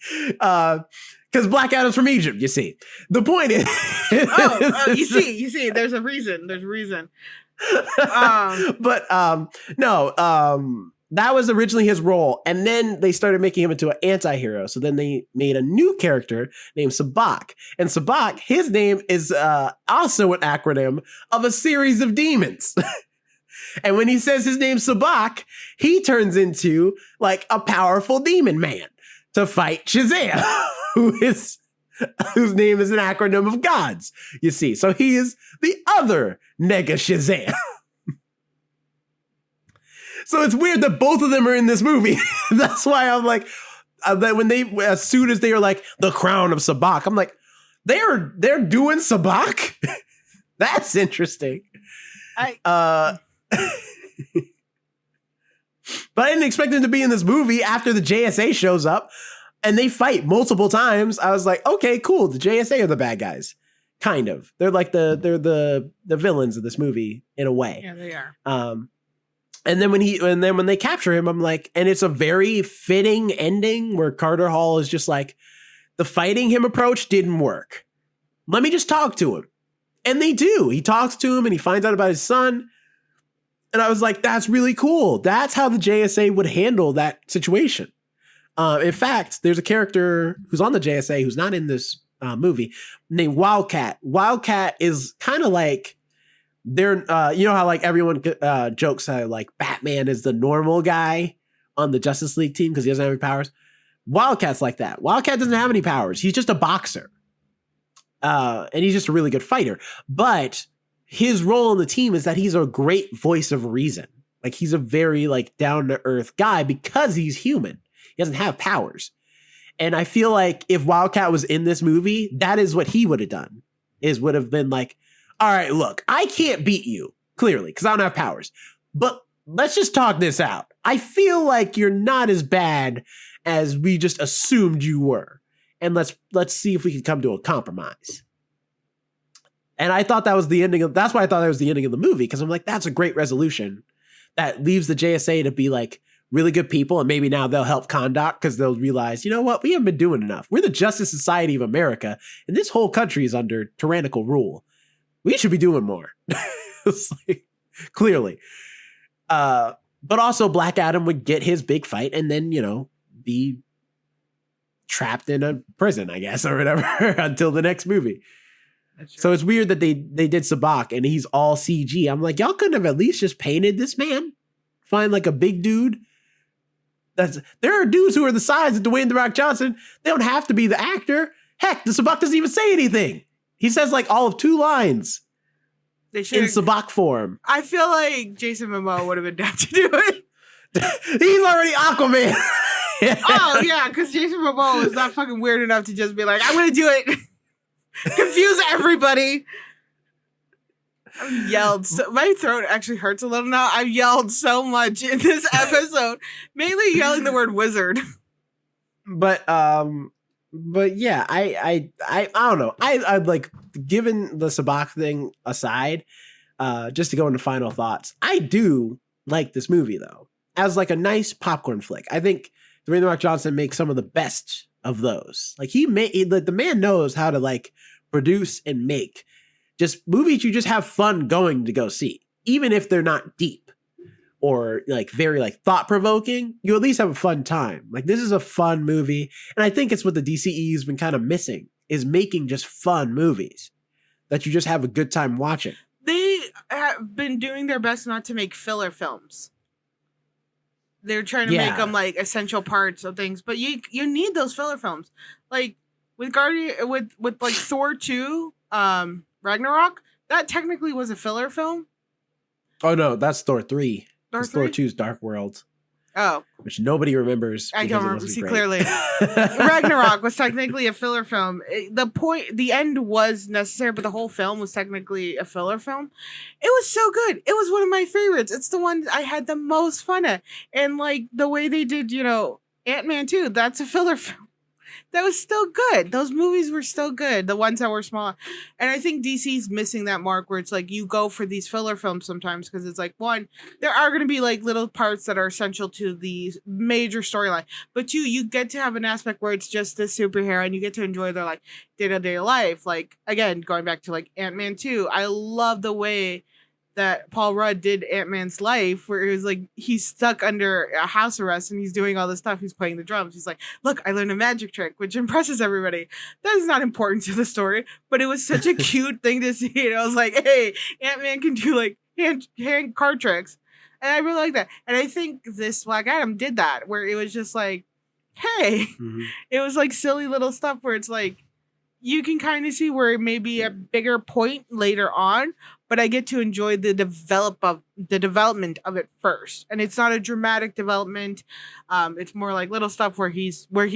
because Black Adam's from Egypt, you see. The point is... you see, there's a reason. There's a reason. That was originally his role, and then they started making him into an anti-hero. So then they made a new character named Sabbac. And Sabbac, his name is also an acronym of a series of demons. And when he says his name's Sabbac, he turns into like a powerful demon man to fight Shazam, whose name is an acronym of gods, you see. So he is the other Nega Shazam. So it's weird that both of them are in this movie. That's why I'm like, as soon as they are like the crown of Sabbac, I'm like, they're doing Sabbac. That's interesting. But I didn't expect him to be in this movie after the JSA shows up and they fight multiple times. I was like, okay, cool. The JSA are the bad guys. Kind of. They're like the villains of this movie in a way. Yeah, they are. And then when they capture him, I'm like, and it's a very fitting ending where Carter Hall is just like, the fighting him approach didn't work. Let me just talk to him. And they do. He talks to him and he finds out about his son. And I was like, that's really cool. That's how the JSA would handle that situation. In fact, there's a character who's on the JSA who's not in this movie named Wildcat. Wildcat is kind of like, they're you know how like everyone jokes how like Batman is the normal guy on the Justice League team because he doesn't have any powers. Wildcat's like that. Wildcat doesn't have any powers. He's just a boxer. And he's just a really good fighter. But his role on the team is that he's a great voice of reason. Like he's a very like down to earth guy because he's human. He doesn't have powers. And I feel like if Wildcat was in this movie, that is what he would have done. Would have been like, all right, look, I can't beat you, clearly, because I don't have powers. But let's just talk this out. I feel like you're not as bad as we just assumed you were. And let's see if we can come to a compromise. And I thought that was the ending that's why I thought that was the ending of the movie, because I'm like, that's a great resolution. That leaves the JSA to be like really good people, and maybe now they'll help Kondak because they'll realize, you know what, we haven't been doing enough. We're the Justice Society of America, and this whole country is under tyrannical rule. We should be doing more. Like, clearly. But also Black Adam would get his big fight and then, you know, be trapped in a prison, I guess, or whatever, until the next movie. So it's weird that they did Sabbac and he's all CG. I'm like, y'all couldn't have at least just painted this man? Find like a big dude There are dudes who are the size of Dwayne "The Rock" Johnson. They don't have to be the actor. Heck, the Sabak doesn't even say anything. He says like all of 2 lines They in should. Sabak form. I feel like Jason Momoa would have been down to do it. He's already Aquaman. Oh yeah, because Jason Momoa was not fucking weird enough to just be like, I'm gonna do it. Confuse everybody. I've yelled. My throat actually hurts a little now. I've yelled so much in this episode, mainly yelling the word wizard. But yeah, I don't know. I'd like, given the Sabak thing aside, just to go into final thoughts. I do like this movie though, as like a nice popcorn flick. I think Dwayne "The Rock" Johnson makes some of the best of those. Like the man knows how to like produce and make just movies you just have fun going to go see, even if they're not deep or like very like thought provoking. You at least have a fun time. Like this is a fun movie, and I think it's what the DCE has been kind of missing, is making just fun movies that you just have a good time watching. They have been doing their best not to make filler films. They're trying to make them like essential parts of things, but you need those filler films. Like with with like Thor 2, Ragnarok, that technically was a filler film. Oh no, that's Thor 3. Thor 2's Dark World. Oh. Which nobody remembers. I don't remember. See, clearly. Ragnarok was technically a filler film. The end was necessary, but the whole film was technically a filler film. It was so good. It was one of my favorites. It's the one I had the most fun at. And like the way they did, Ant-Man 2, that's a filler film. That was still good. Those movies were still good. The ones that were small. And I think DC's missing that mark where it's like you go for these filler films sometimes because it's like, one, there are going to be like little parts that are essential to the major storyline. But two, you get to have an aspect where it's just this superhero and you get to enjoy their like day-to-day life. Like, again, going back to like Ant-Man 2, I love the way that Paul Rudd did Ant-Man's life, where it was like he's stuck under a house arrest and he's doing all this stuff. He's playing the drums. He's like, look, I learned a magic trick, which impresses everybody. That is not important to the story, but it was such a cute thing to see. And I was like, hey, Ant-Man can do like hand card tricks. And I really like that. And I think this Black Adam did that, where it was just like, hey, it was like silly little stuff where it's like, you can kind of see where it may be a bigger point later on, but I get to enjoy the development of it first. And it's not a dramatic development. It's more like little stuff where he drops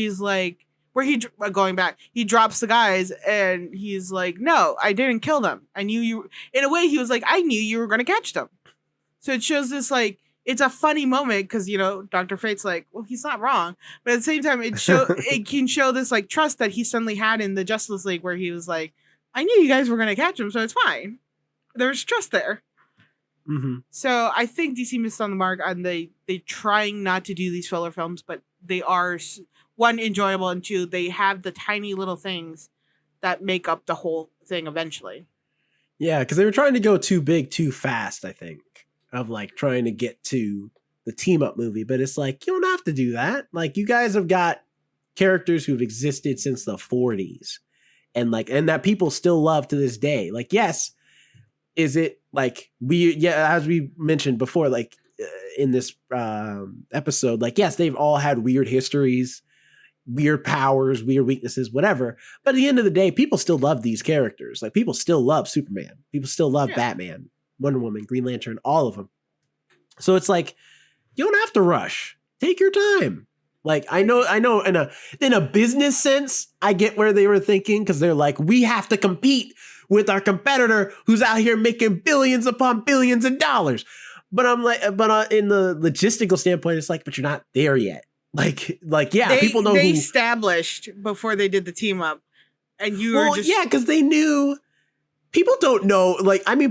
the guys and he's like, no, I didn't kill them. I knew you. In a way, he was like, I knew you were going to catch them. So it shows this like, it's a funny moment because, Dr. Fate's like, well, he's not wrong. But at the same time, it can show this like trust that he suddenly had in the Justice League where he was like, I knew you guys were going to catch him, so it's fine. There's trust there. So I think DC missed on the mark and they trying not to do these filler films, but they are, one, enjoyable, and two, they have the tiny little things that make up the whole thing eventually. Yeah, because they were trying to go too big too fast, I think. Of like trying to get to the team up movie, but it's like, you don't have to do that. Like, you guys have got characters who've existed since the 40s and that people still love to this day. Like, yes, is it like as we mentioned before, like in this episode, like, yes, they've all had weird histories, weird powers, weird weaknesses, whatever. But at the end of the day, people still love these characters. Like, people still love Superman. People still love Batman, Wonder Woman, Green Lantern, all of them. So it's like, you don't have to rush. Take your time. Like, I know in a business sense, I get where they were thinking, because they're like, we have to compete with our competitor who's out here making billions upon billions of dollars. But I'm like, in the logistical standpoint, it's like, but you're not there yet. People know they established before they did the team up, and because they knew. People don't know,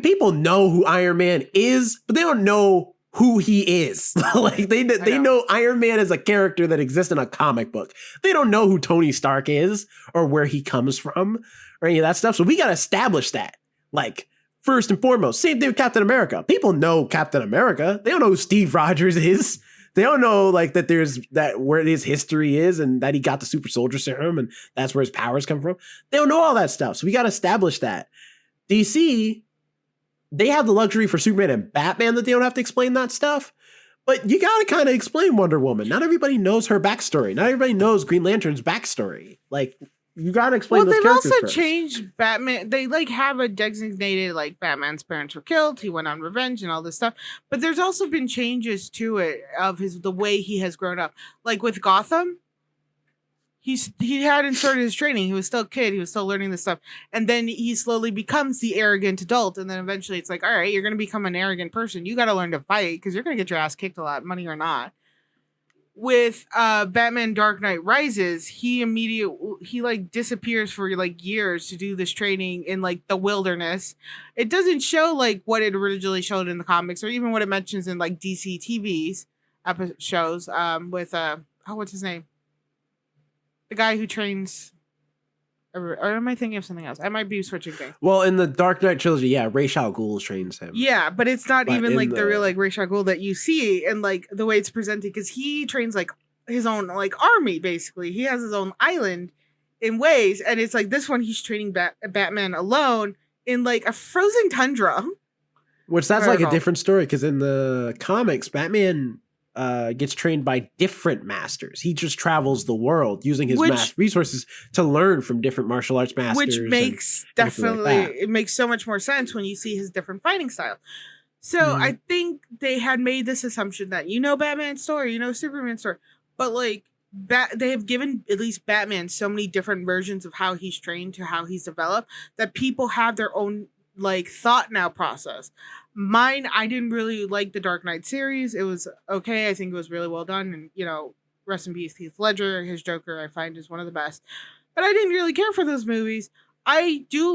people know who Iron Man is, but they don't know who he is. Like, they know Iron Man is a character that exists in a comic book. They don't know who Tony Stark is or where he comes from or any of that stuff. So we got to establish that, like, first and foremost. Same thing with Captain America. People know Captain America. They don't know who Steve Rogers is. They don't know, like, that there's where his history is and that he got the super soldier serum and that's where his powers come from. They don't know all that stuff. So we got to establish that. DC, they have the luxury for Superman and Batman that they don't have to explain that stuff. But you gotta kind of explain Wonder Woman. Not everybody knows her backstory. Not everybody knows Green Lantern's backstory. Like, you gotta explain those characters also first. changed Batman. They like have a designated like Batman's parents were killed. He went on revenge and all this stuff. But there's also been changes to it of the way he has grown up. Like with Gotham, he hadn't started his training. He was still a kid. He was still learning this stuff. And then he slowly becomes the arrogant adult. And then eventually it's like, all right, you're going to become an arrogant person. You got to learn to fight because you're going to get your ass kicked a lot, money or not. With Batman Dark Knight Rises, he like disappears for like years to do this training in like the wilderness. It doesn't show like what it originally showed in the comics or even what it mentions in like DC TV's shows with what's his name? The guy who trains, or am I thinking of something else? I might be switching things. Well, in the Dark Knight trilogy, yeah, Ra's al Ghul trains him. Yeah, but it's not even like the real like Ra's al Ghul that you see and like the way it's presented because he trains like his own like army basically. He has his own island in ways, and it's like this one he's training Batman alone in like a frozen tundra. Which that's like a different story because in the comics, Batman gets trained by different masters. He just travels the world using his resources to learn from different martial arts masters. Which makes it makes so much more sense when you see his different fighting style. So I think they had made this assumption that Batman's story, Superman's story, but like they have given at least Batman so many different versions of how he's trained to how he's developed that people have their own like thought now process. Mine, I didn't really like the Dark Knight series. It was okay. I think it was really well done. And, rest in peace, Heath Ledger. His Joker, I find, is one of the best. But I didn't really care for those movies. I did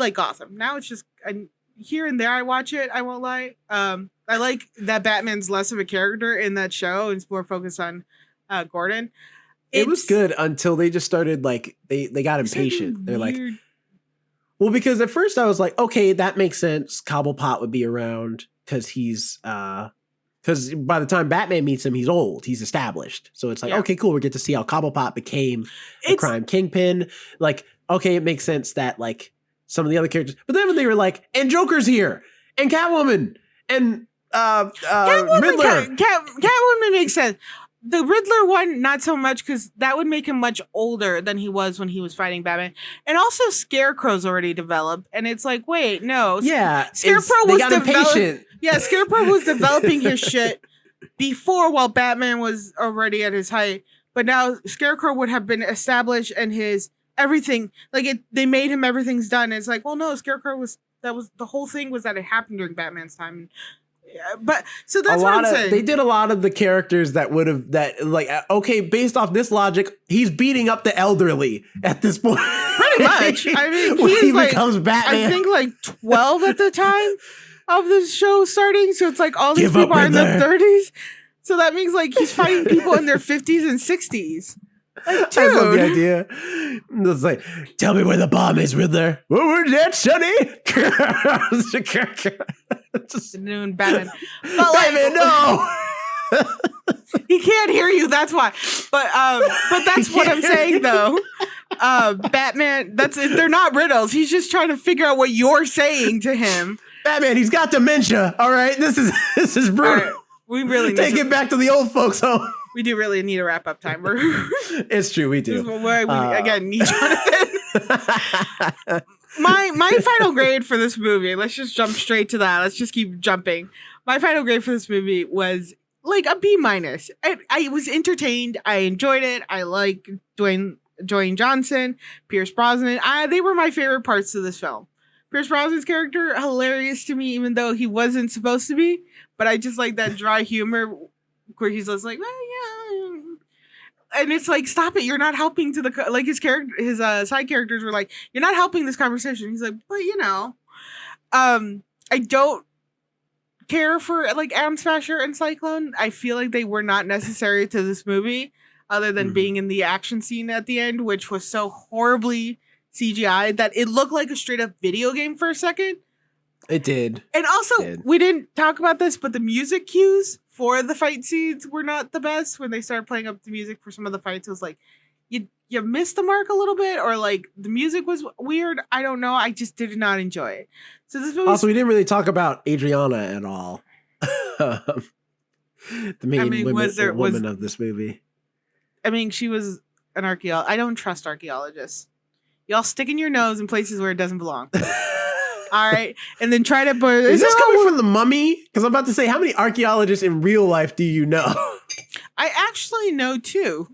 like Gotham. Now it's just, here and there I watch it. I won't lie. I like that Batman's less of a character in that show. And it's more focused on Gordon. It was good until they just started, like, they got impatient. They're like... Well, because at first I was like, okay, that makes sense. Cobblepot would be around because because by the time Batman meets him, he's old. He's established. So it's like, okay, cool. We get to see how Cobblepot became a crime kingpin. Like, okay, it makes sense that like some of the other characters. But then when they were like, and Joker's here, and Catwoman, and Riddler. Catwoman makes sense. The Riddler one, not so much, because that would make him much older than he was when he was fighting Batman. And also, Scarecrow's already developed. And it's like, wait, no. Yeah. Scarecrow was developing his shit before while Batman was already at his height. But now Scarecrow would have been established and his everything. Like, they made him everything's done. And it's like, well, no, Scarecrow the whole thing was that it happened during Batman's time. Yeah, but so that's what I'm saying. They did a lot of the characters that would have okay, based off this logic, he's beating up the elderly at this point. Pretty much. I mean, he becomes Batman. I think like 12 at the time of the show starting. So it's like all these people are in their 30s. So that means like he's fighting people in their 50s and 60s. Like, dude. I love the idea. It's like, tell me where the bomb is, Riddler. Where's that, Sonny? Just noon Batman. But Batman, no. He can't hear you. That's why. But that's what I'm saying, though. Batman. They're not riddles. He's just trying to figure out what you're saying to him. Batman. He's got dementia. All right. This is brutal. Right. We really take it back to the old folks home. We do really need a wrap up time. It's true. We do. We again need Jonathan. My final grade for this movie, let's just jump straight to that. Let's just keep jumping. My final grade for this movie was like a B-. I was entertained. I enjoyed it. I like Dwayne Johnson, Pierce Brosnan. They were my favorite parts of this film. Pierce Brosnan's character, hilarious to me, even though he wasn't supposed to be. But I just like that dry humor where he's just like, well, yeah. And it's like, stop it. You're not helping to like his character, his side characters were like, you're not helping this conversation. He's like, but I don't care for like Atom Smasher and Cyclone. I feel like they were not necessary to this movie other than being in the action scene at the end, which was so horribly CGI that it looked like a straight up video game for a second. It did. And also, we didn't talk about this, but the music cues for the fight scenes were not the best. When they started playing up the music for some of the fights, it was like, you missed the mark a little bit, or like the music was weird. I don't know. I just did not enjoy it. So this movie. Also, we didn't really talk about Adriana at all. The main mean, woman of this movie. I mean, she was an archaeologist. I don't trust archaeologists. Y'all sticking your nose in places where it doesn't belong. All right, and then try to. Is this coming from the Mummy? Because I'm about to say, how many archaeologists in real life do you know? I actually know 2.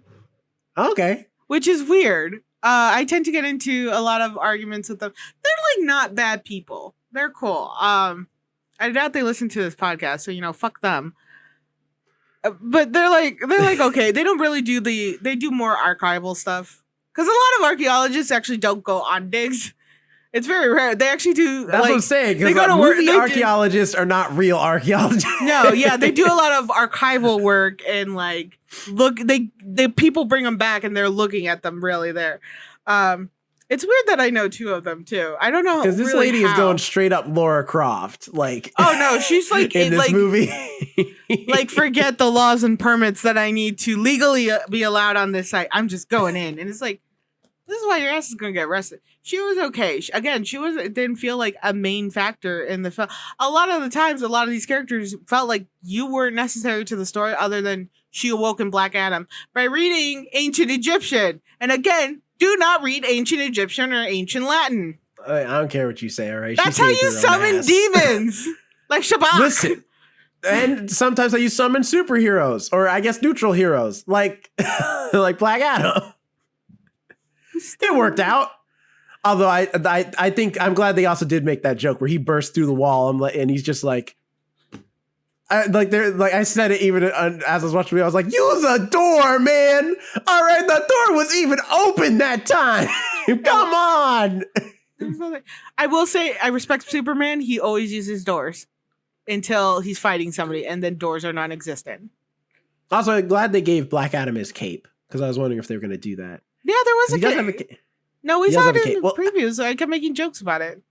Okay, which is weird. I tend to get into a lot of arguments with them. They're like not bad people. They're cool. I doubt they listen to this podcast, so fuck them. But they're like okay. They don't really do they do more archival stuff because a lot of archaeologists actually don't go on digs. It's very rare. They actually do. That's what I'm saying. Because movie archaeologists are not real archaeologists. No, yeah, they do a lot of archival work and like look. They people bring them back and they're looking at them really there. It's weird that I know 2 of them too. I don't know because this lady is going straight up Laura Croft. Like, oh no, she's like in this movie. Like, forget the laws and permits that I need to legally be allowed on this site. I'm just going in, and it's like. This is why your ass is gonna get arrested. She was okay. She didn't feel like a main factor in the film. A lot of the times, a lot of these characters felt like you weren't necessary to the story, other than she awoke in Black Adam by reading Ancient Egyptian. And again, do not read Ancient Egyptian or Ancient Latin. I don't care what you say. All right, that's how you summon demons, like Shabbat. Listen. And sometimes I use summon superheroes, or I guess neutral heroes, like like Black Adam. It worked out. Although I think I'm glad they also did make that joke where he burst through the wall and he's just like, I said it even as I was watching it. I was like, use a door, man. All right, the door was even open that time. Come on. I will say I respect Superman. He always uses doors until he's fighting somebody, and then doors are non-existent. Also, I'm glad they gave Black Adam his cape because I was wondering if they were going to do that. Yeah, there was a cape. No, we saw it in the previews. So I kept making jokes about it.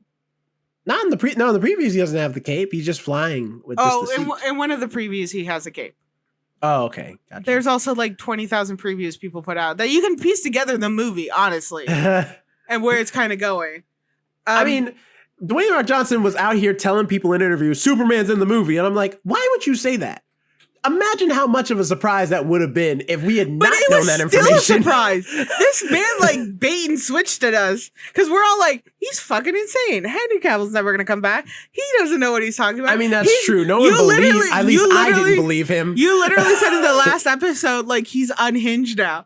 Not in the previews, he doesn't have the cape. He's just flying with just the suit. In one of the previews, he has a cape. Oh, okay. Gotcha. There's also like 20,000 previews people put out that you can piece together the movie, honestly, and where it's kind of going. I mean, Dwayne Rock Johnson was out here telling people in interviews, Superman's in the movie. And I'm like, why would you say that? Imagine how much of a surprise that would have been if we had not known that information. But it was still a surprise. This man like bait and switched at us because we're all like, he's fucking insane. Henry Cavill's never going to come back. He doesn't know what he's talking about. I mean, that's true. No one believed. At least I didn't believe him. You literally said in the last episode, like, he's unhinged now.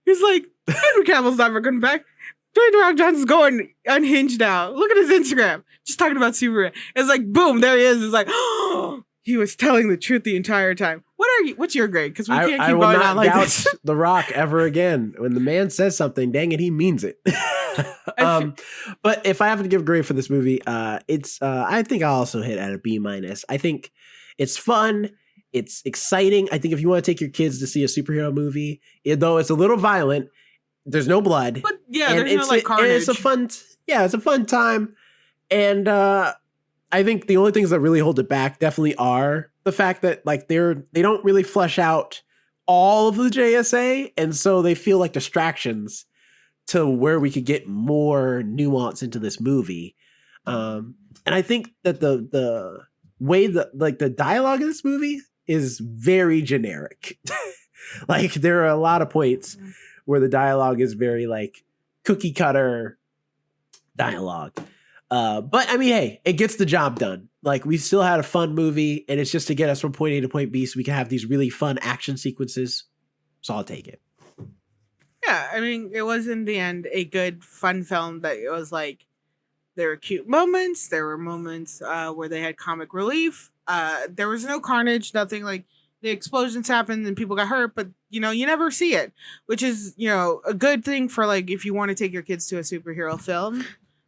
He's like, Henry Cavill's never coming back. Dwayne Rock Johnson's going unhinged now. Look at his Instagram. Just talking about Superman. It's like, boom, there he is. It's like, oh. He was telling the truth the entire time. What's your grade? Because we can't keep going on like this. The Rock ever again. When the man says something, dang it, he means it. But if I have to give a grade for this movie, it's I think I'll also hit at a B-. I think it's fun. It's exciting. I think if you want to take your kids to see a superhero movie, though it's a little violent, there's no blood. But yeah, there's no like carnage. It's a fun time. And I think the only things that really hold it back definitely are the fact that like they don't really flesh out all of the JSA, and so they feel like distractions to where we could get more nuance into this movie. And I think that the way that like the dialogue in this movie is very generic. Like there are a lot of points where the dialogue is very like cookie cutter dialogue. But I mean, hey, it gets the job done. Like we still had a fun movie, and it's just to get us from point A to point B so we can have these really fun action sequences. So I'll take it. Yeah, I mean, it was in the end a good, fun film that it was like, there were cute moments. There were moments where they had comic relief. There was no carnage, nothing like the explosions happened and people got hurt, but you never see it, which is, a good thing for like, if you want to take your kids to a superhero film.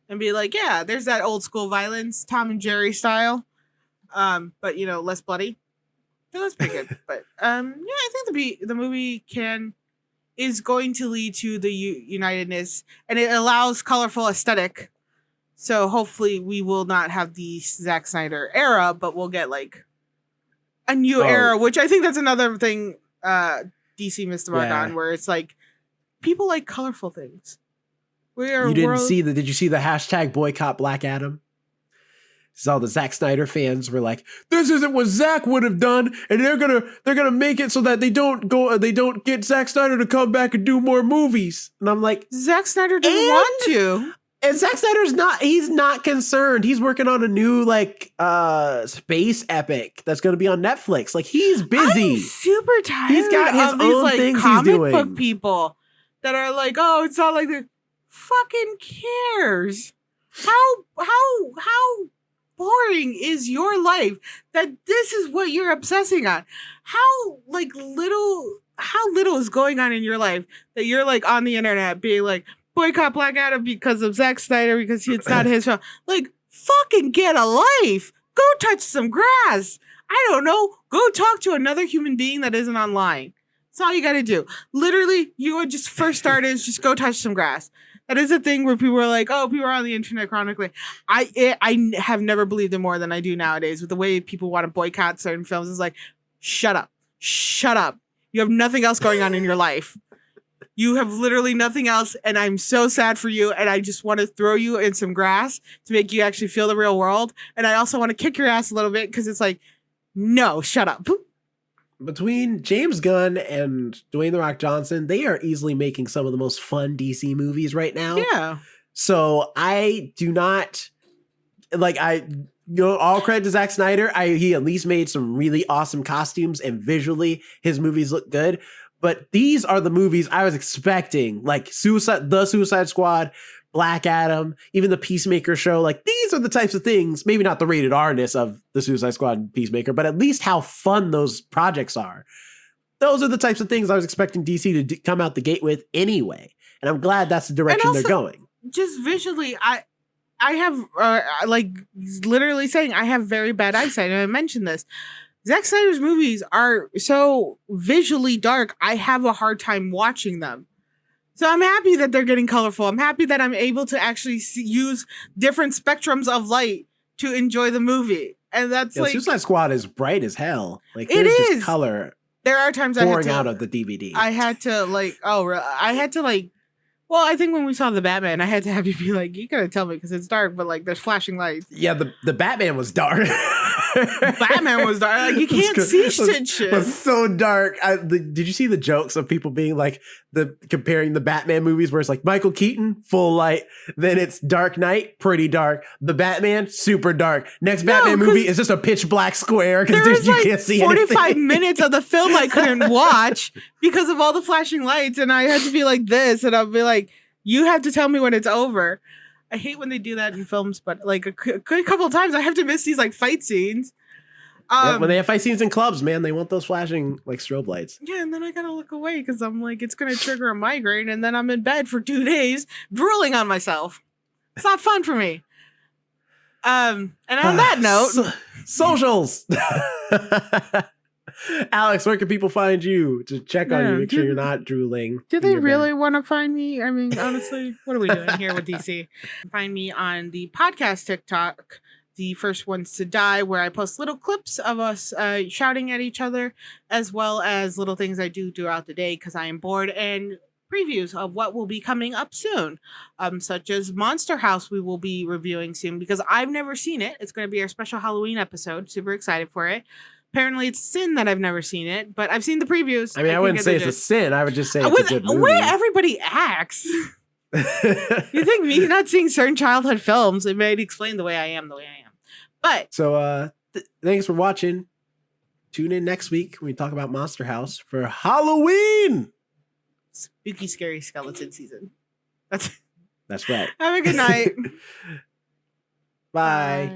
And be like, yeah, there's that old school violence, Tom and Jerry style, but less bloody. So that's pretty good. But I think the movie is going to lead to the unitedness, and it allows colorful aesthetic. So hopefully we will not have the Zack Snyder era, but we'll get like a new era, which I think that's another thing DC missed the mark on, where it's like people like colorful things. Did you see the hashtag boycott Black Adam? So all the Zack Snyder fans were like, "This isn't what Zack would have done, and they're gonna make it so that they don't get Zack Snyder to come back and do more movies." And I'm like, Zack Snyder doesn't want to. And Zack Snyder's he's not concerned. He's working on a new space epic that's going to be on Netflix. Like, he's busy. I'm super tired. He's got his own things comic he's doing. book people that are like, oh, it's not like the fucking cares. How boring is your life that this is what you're obsessing on? How little is going on in your life that you're like on the internet being like, boycott Black Adam because of Zack Snyder because it's not his film. Like, fucking get a life. Go touch some grass. I don't know. Go talk to another human being that isn't online. That's all you got to do. Literally, you would just first start is just go touch some grass. That is a thing where people are like, oh, people are on the internet chronically. I have never believed it more than I do nowadays with the way people want to boycott certain films. It's like, shut up. Shut up. You have nothing else going on in your life. You have literally nothing else, and I'm so sad for you, and I just want to throw you in some grass to make you actually feel the real world. And I also want to kick your ass a little bit because it's like, no, shut up. Between James Gunn and Dwayne "The Rock" Johnson, they are easily making some of the most fun DC movies right now. Yeah. So I do not all credit to Zack Snyder. He at least made some really awesome costumes, and visually his movies look good. But these are the movies I was expecting, like The Suicide Squad, Black Adam, even the Peacemaker show. Like, these are the types of things, maybe not the rated R-ness of the Suicide Squad and Peacemaker, but at least how fun those projects are. Those are the types of things I was expecting DC to come out the gate with anyway. And I'm glad that's the direction they're going. Just visually, I have, literally saying I have very bad eyesight, and I mentioned this. Zack Snyder's movies are so visually dark, I have a hard time watching them. So I'm happy that they're getting colorful. I'm happy that I'm able to actually use different spectrums of light to enjoy the movie. And that's Suicide Squad is bright as hell. Like, it there's is just color. There are times pouring out of the DVD. I had to well, I think when we saw the Batman, I had to have you be like, you gotta tell me because it's dark, but like there's flashing lights. Yeah, the Batman was dark. Batman was dark. Like, you can't see shit. It was so dark. Did you see the jokes of people being like comparing the Batman movies where it's like Michael Keaton, full light, then it's Dark Knight, pretty dark. The Batman, super dark. Next Batman movie is just a pitch black square because you can't see 45 anything. minutes of the film I couldn't watch because of all the flashing lights, and I had to be like this, and I'll be like, you have to tell me when it's over. I hate when they do that in films, but like a good couple of times I have to miss these like fight scenes. When they have fight scenes in clubs, man, they want those flashing like strobe lights. Yeah, and then I gotta look away because I'm like, it's gonna trigger a migraine, and then I'm in bed for 2 days drooling on myself. It's not fun for me. And on that note, socials. Alex, where can people find you to check on you, make sure you're not drooling? Do they really want to find me? I mean, honestly, what are we doing here with DC? Find me on the podcast TikTok, The First Ones to Die, where I post little clips of us shouting at each other, as well as little things I do throughout the day because I am bored, and previews of what will be coming up soon, such as Monster House we will be reviewing soon because I've never seen it. It's going to be our special Halloween episode. Super excited for it. Apparently it's a sin that I've never seen it, but I've seen the previews. I mean, I wouldn't say it's a sin. I would just say it's a good movie. The way everybody acts. You think me not seeing certain childhood films, it might explain the way I am. But so thanks for watching. Tune in next week when we talk about Monster House for Halloween. Spooky, scary skeleton season. That's right. Have a good night. Bye.